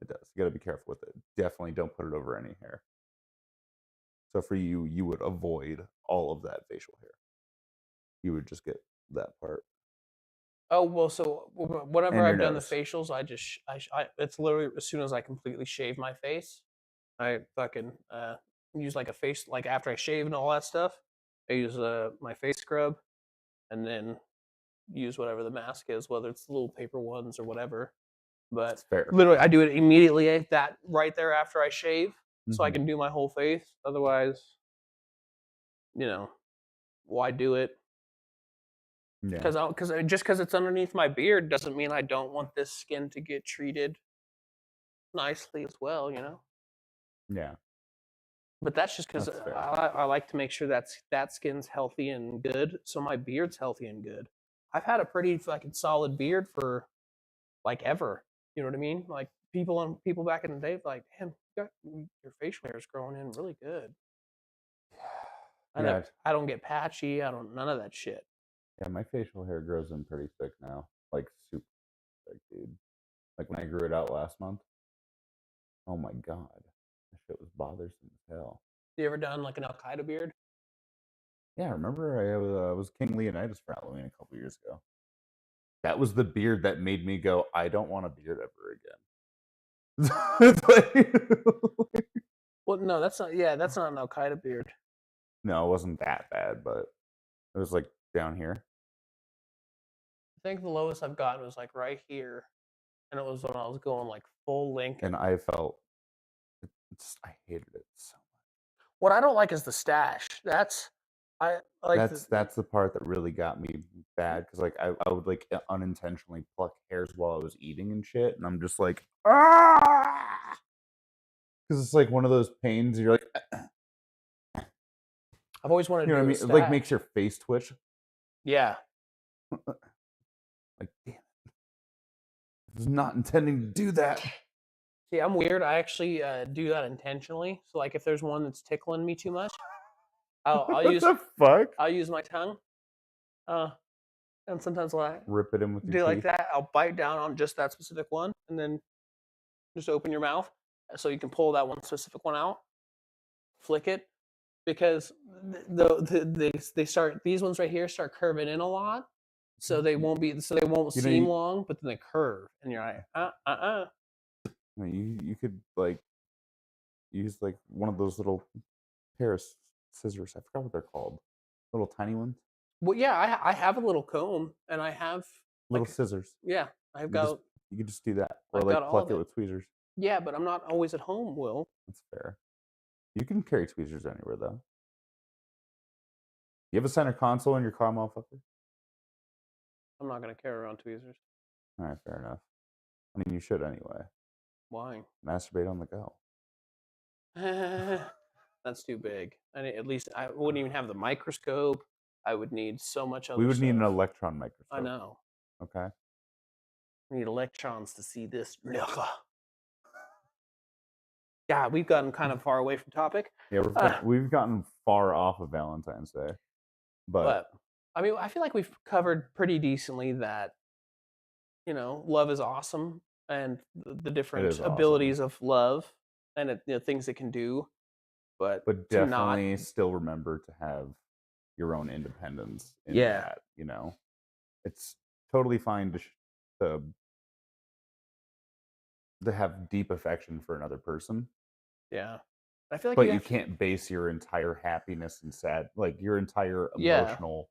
It does. You got to be careful with it. Definitely don't put it over any hair. So for you, you would avoid all of that facial hair. You would just get that part Oh, well, so whenever and your I've done the nose. facials, I just it's literally as soon as I completely shave my face, I fucking use like a face like after I shave and all that stuff, I use my face scrub and then use whatever the mask is, whether it's the little paper ones or whatever. But It's fair. literally, I do it immediately that right there after I shave, so I Hmm. can do my whole face. Otherwise, why do it? Yeah, Because just because it's underneath my beard doesn't mean I don't want this skin to get treated nicely as well. yeah, But that's just because that's fair. I like to make sure that skin's healthy and good, so my beard's healthy and good. I've had a pretty fucking solid beard for like ever. You know what I mean? Like people back in the day, like, damn, your facial hair is growing in really good. Yeah, I don't get patchy. I don't none of that shit. yeah. My facial hair grows in pretty thick now, like super thick, dude. when I grew it out last month. Oh my god, that shit was bothersome as hell. You ever done like an Al Qaeda beard? Yeah, I remember I was King Leonidas for Halloween a couple years ago. That was the beard that made me go, "I don't want a beard ever again." It's like Well, no, that's not. Yeah, that's not an Al Qaeda beard. no, it wasn't that bad, but it was, like, down here, I think the lowest I've gotten was like right here, and it was when I was going like full and Lincoln. I felt it's I hated it so What I don't like is the stash. That's I like that's the part that really got me bad because like, I would, like, unintentionally pluck hairs while I was eating and shit, and I'm just like, ah, because it's, like, one of those pains, you're like, I've always wanted you to know what I do a mean? It, like, stash. makes your face twitch. Yeah. Like, "Damn, I was not intending to do that." See, I'm weird. I actually do that intentionally. So like if there's one that's tickling me too much, I'll What use the fuck? I'll use my tongue. Uh, and sometimes when I Rip it in with your do like teeth. that, I'll bite down on just that specific one, and then just open your mouth so you can pull that one specific one out, flick it, because they start these ones right here start curving in a lot, so they won't You know, seem long, but then they curve, and you're like you could, like, use, like, one of those little pair of scissors. I forgot what they're called. Little tiny ones? Well, yeah, I have a little comb, and I have Little like scissors. yeah, I've You just got you could just do that or, I've got like, all pluck of it it. with tweezers. Yeah, but I'm not always at home, Will. That's fair. You can carry tweezers anywhere, though. You have a center console in your car, motherfucker? I'm not gonna carry around tweezers. Alright, fair enough. I mean, you should anyway. Why? Masturbate on the go. That's too big. At least I wouldn't even have the microscope. I would need so much We other would need an stuff. electron I microscope, know. okay? I need electrons to see this. Yeah, we've gotten kind of far away from topic. Yeah, Uh, we've gotten far off of Valentine's Day, but but I mean, I feel like we've covered pretty decently that, love is awesome and the it different is awesome. abilities of love and things it can do, but But to not. definitely still remember to have your own independence in Yeah, that, you know? It's totally fine to to have deep affection for another person, yeah. I feel like but you you have to. can't base your entire happiness and sad like, your entire Yeah, emotional,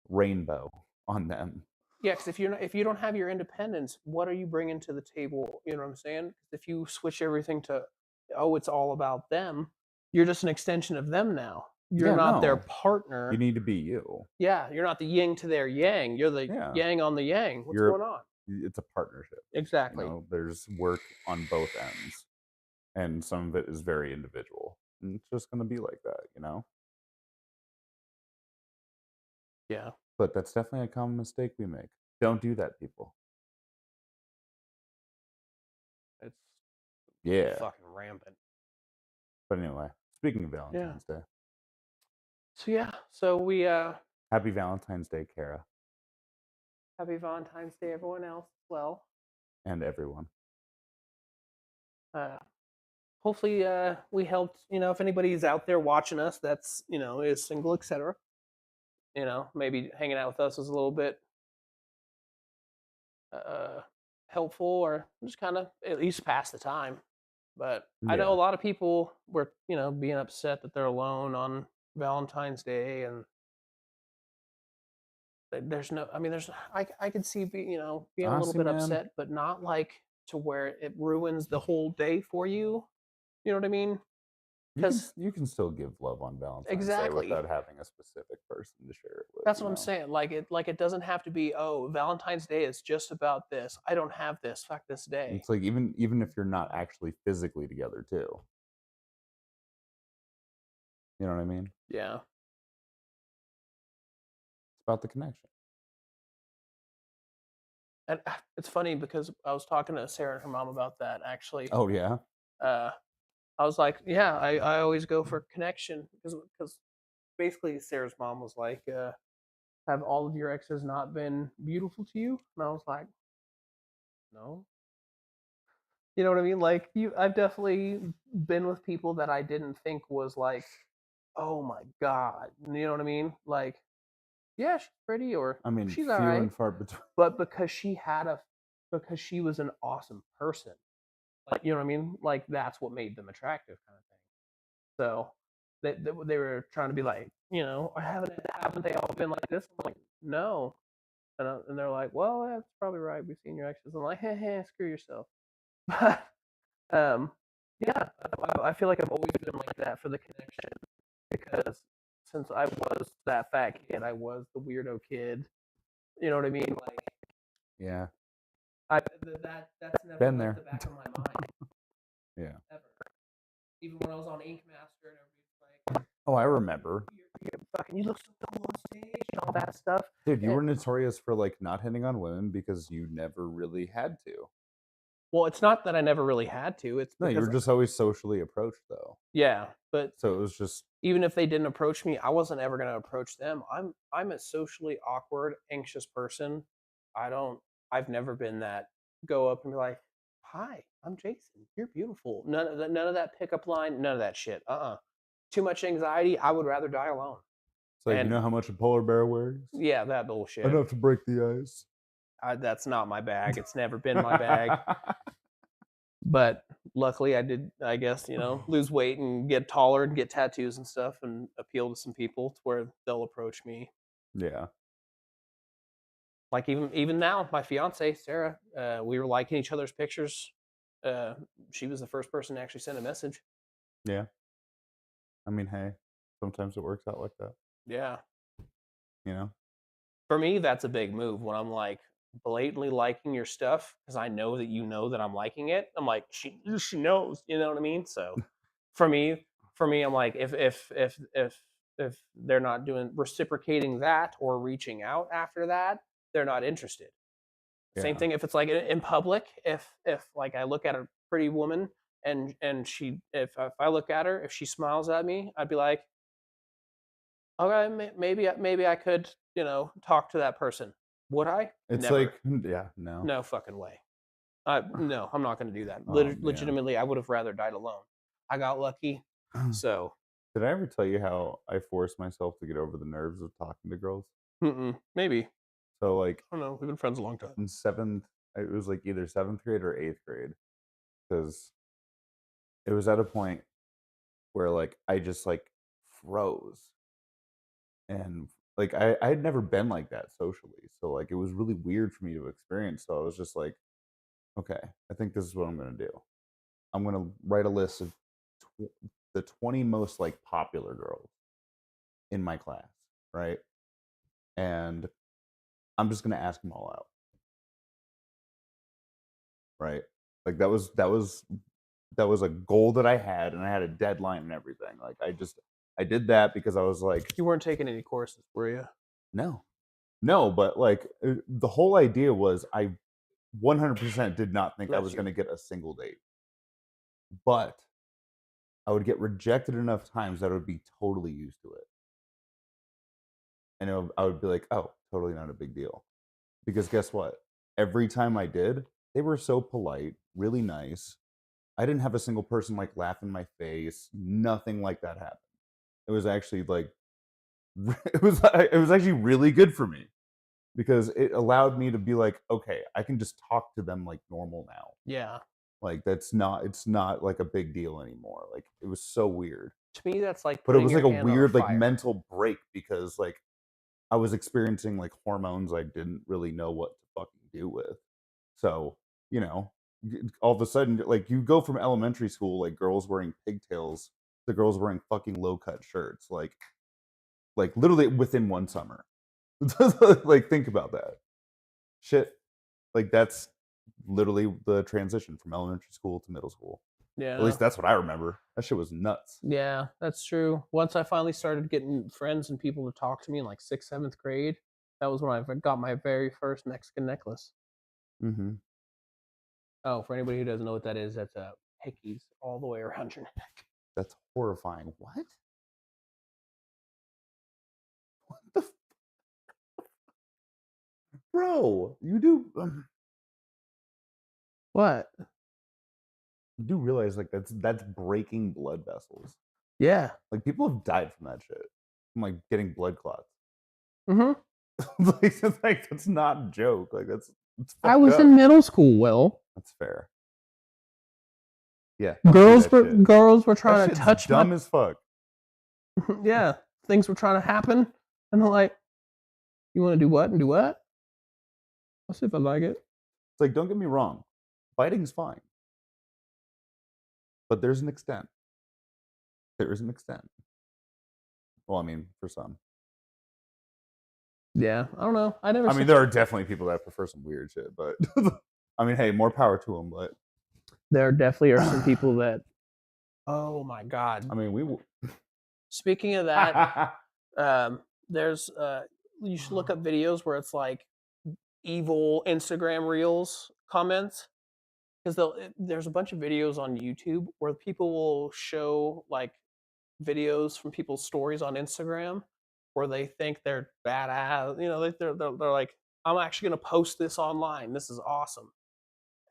rainbow on them. yeah. Because if you don't have your independence, what are you bringing to the table? You know what I'm saying? If you switch everything to, oh, it's all about them, you're just an extension of them now. You're Yeah, not their no. You partner. need to be you. Yeah, you're not the yin to their yang. You're the Yeah. yang on the yang. What's You're going on? it's a partnership, you Exactly. know? There's work on both ends, and some of it is very individual, and it's just gonna be like that, you know? Yeah. But that's definitely a common mistake we make. Don't do that, people. It's Yeah. fucking rampant. But anyway, speaking of Yeah. Valentine's Day, So yeah. So we happy Valentine's Day, Kara, happy Valentine's Day, everyone else. Well, and everyone. uh, hopefully we helped. If anybody's out there watching us, that's is single, etc. Maybe hanging out with us is a little bit uh, helpful, or just kind of at least pass the time. But I know a Yeah. lot of people were being upset that they're alone on Valentine's Day, and there's no. I mean, I could see being a little Honestly, bit man, upset, but not like to where it ruins the whole day for you. You know what I mean? Because you can still give love on Valentine's Day exactly. without having a specific person to share it with, That's you what I'm know? saying. Like it doesn't have to be, oh, Valentine's Day is just about this. I don't have this. Fuck this day. It's like even if you're not actually physically together too. You know what I mean? Yeah. It's about the connection. And it's funny because I was talking to Sarah and her mom about that actually. Oh yeah? Uh, I was like, yeah, I always go for connection because basically Sarah's mom was like, have all of your exes not been beautiful to you? And I was like, No. You know what I mean? Like I've definitely been with people that I didn't think was like, oh my god. You know what I mean? Like, yeah, she's pretty or I mean, she's all few right, and far between. but because she was an awesome person. Like, you know what I mean? Like that's what made them attractive, kind of thing. So they were trying to be like, haven't they all been like this? I'm like, no. And they're like, well, that's probably right. We've seen your exes. I'm like, hey, screw yourself. But um, yeah, I feel like I've always been like that for the connection because since I was that fat kid, I was the weirdo kid. You know what I mean? Like Yeah, that's never been left there. the back of my mind Yeah. ever. Even when I was on Ink Master and everybody's like, Oh, I "Oh, remember. you look so cool on stage and all that stuff." Dude, you And were notorious for, like, not hitting on women because you never really had to. well, it's not that I never really had to. It's No, you were because just always socially approached, though. yeah, but So it was just even if they didn't approach me, I wasn't ever going to approach them. I'm a socially awkward, anxious person. I don't. I've never been that go up and be like, "Hi, I'm Jason. You're beautiful." None of that pickup line. None of that shit. Too much anxiety. I would rather die alone. it's like, you And know how much a polar bear weighs? yeah, that bullshit. Enough to break the ice. That's not my bag. It's never been my bag. But luckily, I did. I guess lose weight and get taller and get tattoos and stuff and appeal to some people to where they'll approach me. Yeah. Like even now, my fiance Sarah, we were liking each other's pictures. Uh, she was the first person to actually send a message. Yeah. I mean, hey, sometimes it works out like that, Yeah, you know? for me, that's a big move when I'm like blatantly liking your stuff because I know that you know that I'm liking it. I'm like she knows, you know what I mean? So for me, I'm like if they're not doing reciprocating that or reaching out after that, they're not interested. Same Yeah. thing if it's like in public. If like I look at a pretty woman and she if I look at her, if she smiles at me, I'd be like, okay, maybe I could talk to that person. Would I? It's Never. like, yeah, no. No fucking way. No, I'm not going to do that. Oh, man. Legitimately, I would have rather died alone. I got lucky, so Did I ever tell you how I forced myself to get over the nerves of talking to girls? maybe. So, like, I don't know. We've been friends a long time. in 7th it was, like, either 7th grade or 8th grade, because it was at a point where, like, I just, like, froze, and, like, I had never been like that socially, so, like, it was really weird for me to experience, so I was just like, "Okay, I think this is what I'm gonna do. I'm gonna write a list of tw the 20 most, like, popular girls in my class, right? And I'm just gonna ask them all out, right?" Like, that was a goal that I had, and I had a deadline and everything. Like, I did that because I was like, You weren't taking any courses, were you? "No. No," but, like, the whole idea was I 100% did not think I Bless was you. gonna get a single date, but I would get rejected enough times that I would be totally used to it, and I would be like, "Oh, totally not a big deal." Because guess what? Every time I did, they were so polite, really nice. I didn't have a single person, like, laugh in my face, nothing like that happened. It was actually, like, it was actually really good for me because it allowed me to be like, "Okay, I can just talk to them like normal now." Yeah. Like, it's not, like, a big deal anymore, like, it was so weird. To me, that's like But it putting was your like a hand on a weird, like, fire. mental break because, like, I was experiencing, like, hormones I didn't really know what to fucking do with. So, you know, all of a sudden, like, you go from elementary school, like, girls wearing pigtails to girls wearing fucking low cut shirts, like literally within one summer. Like, think about that. Shit, like, that's literally the transition from elementary school to middle school. At Yeah. least that's what I remember. That shit was nuts. Yeah, that's true. Once I finally started getting friends and people to talk to me in like sixth, seventh grade, that was when I got my very first Mexican necklace. Mhm. Oh, for anybody who doesn't know what that is, that's a hickeys all the way around your neck. That's horrifying. What? What the f bro, you do What? You do realize like that's breaking blood vessels. Yeah. Like people have died from that shit. From like getting blood clots. Mhm. Like that's not a joke. Like it's I fucked was up. in middle school, Will. That's fair. Yeah, don't do that shit. Girls were That trying to shit's touch my dumb as fuck. yeah, things were trying to happen, and they're like, "You want to do what and do what?" I'll see if I like it. It's like, don't get me wrong, fighting's fine, but there's an extent. There is an extent. Well, I mean, for some. Yeah, I don't know. I never. I mean, there are definitely people that prefer some weird shit, but I mean, hey, more power to them. But There definitely are some people that. Oh my god! I mean, we. Speaking of that, there's you should look up videos where it's like evil Instagram reels comments because there's a bunch of videos on YouTube where people will show like videos from people's stories on Instagram where they think they're badass. You know, they're like, I'm actually going to post this online. This is awesome.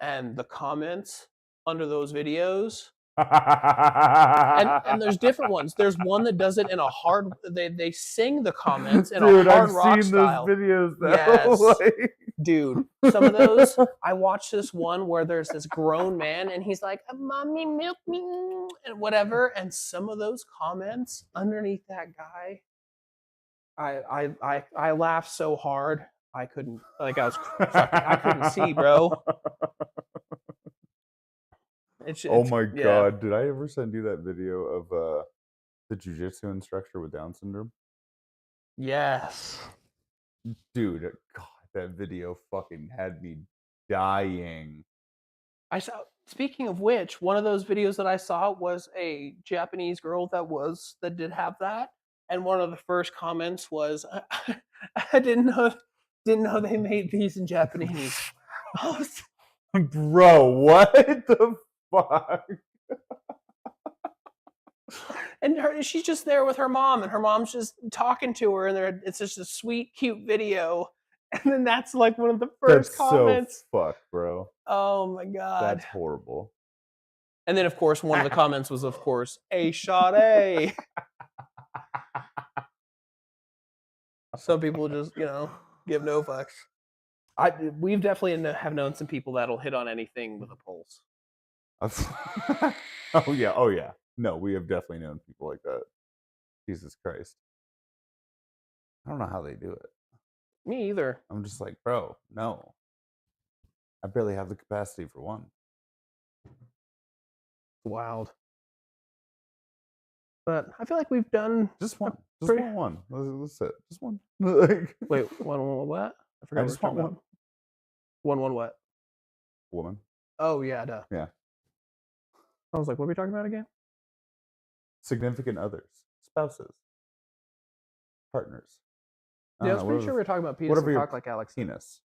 And the comments under those videos, and there's different ones. There's one that does it in a hard. They sing the comments in a Dude, hard I've rock seen those style. videos though. Yes, dude. Some of those, I watched this one where there's this grown man and he's like, "Mommy, milk me," and whatever. And some of those comments underneath that guy, I laughed so hard I couldn't like I was fucking I couldn't see, bro. Oh It's my yeah. god, did I ever send you that video of the jujitsu instructor with Down syndrome? Yes. Dude, god, that video fucking had me dying. I saw. Speaking of which, one of those videos that I saw was a Japanese girl that did have that, and one of the first comments was, "I didn't know they made these in Japanese." Bro, what the fuck? And she's just there with her mom, and her mom's just talking to her, and it's just a sweet, cute video. And then that's like one of the first That's so comments. fucked, bro. Oh my god! That's horrible. And then, of course, one of the comments was, of course, "A shot A." Some people just, give no fucks. We've definitely have known some people that'll hit on anything with a pulse. Oh yeah, oh yeah. No, we have definitely known people like that. Jesus Christ. I don't know how they do it. Me either. I'm just like, bro, no. I barely have the capacity for one. Wild. But I feel like we've done Just one. Just pretty... one. That's it. Just one. Like, Wait, one what? I forgot I what just we're want talking one. about. One what? Woman. Oh yeah, duh. Yeah. I was like, what are we talking about again? Significant others. Spouses. Partners. Yeah, I was pretty sure we were talking about penis whatever and your talk like Alex. penis.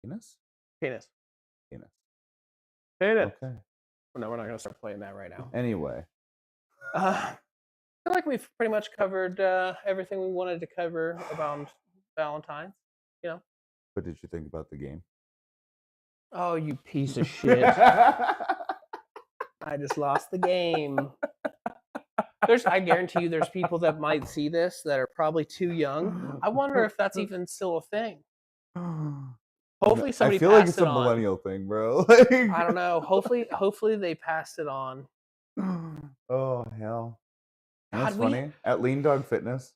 Penis? Penis. Penis. Penis. Okay. Well, no, we're not going to start playing that right now. Anyway. I feel like we've pretty much covered everything we wanted to cover about Valentines. What did you think about the game? Oh, you piece of shit. I just lost the game. I guarantee you there's people that might see this that are probably too young. I wonder if that's even still a thing. Hopefully somebody I feel like passed it's it a on. millennial thing, bro. I don't know. Hopefully they passed it on. Oh hell. And that's God, funny. At Lean Dog Fitness,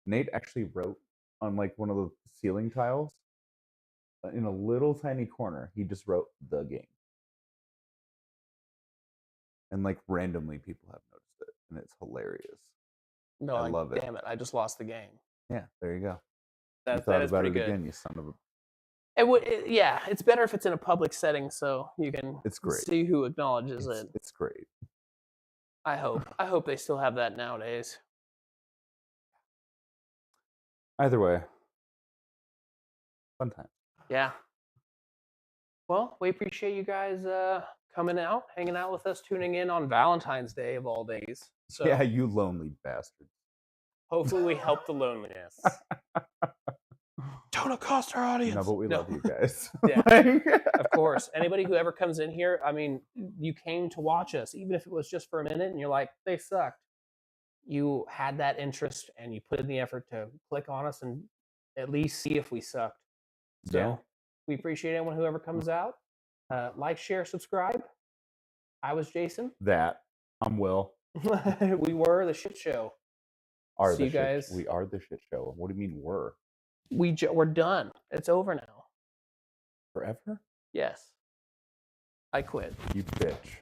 Nate actually wrote on like one of the ceiling tiles in a little tiny corner. He just wrote the game. And like randomly people have noticed it. And it's hilarious. No, I love it. Damn it! I just lost the game. Yeah, there you go. That you thought is about pretty it good. again, you son of a. Yeah, it's better if it's in a public setting so you can It's great. see who acknowledges it. It's great. I hope they still have that nowadays. Either way, fun time. Yeah. Well, we appreciate you guys coming out, hanging out with us, tuning in on Valentine's Day of all days. So Yeah, you lonely bastards. hopefully we help the loneliness. Don't accost our No, audience. but we No. love you guys. Yeah. Like Of course. Anybody who ever comes in here, I mean, you came to watch us, even if it was just for a minute and you're like, they sucked. You had that interest and you put in the effort to click on us and at least see if we sucked. Yeah. So we appreciate anyone who ever comes out. Like, share, subscribe. I was Jason. That. I'm Will. We were the shit show. Are See the you shit guys. we are the shit show. What do you mean we're? We're done. It's over now. Forever? Yes. I quit. You bitch.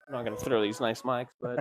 I'm not gonna throw these nice mics, but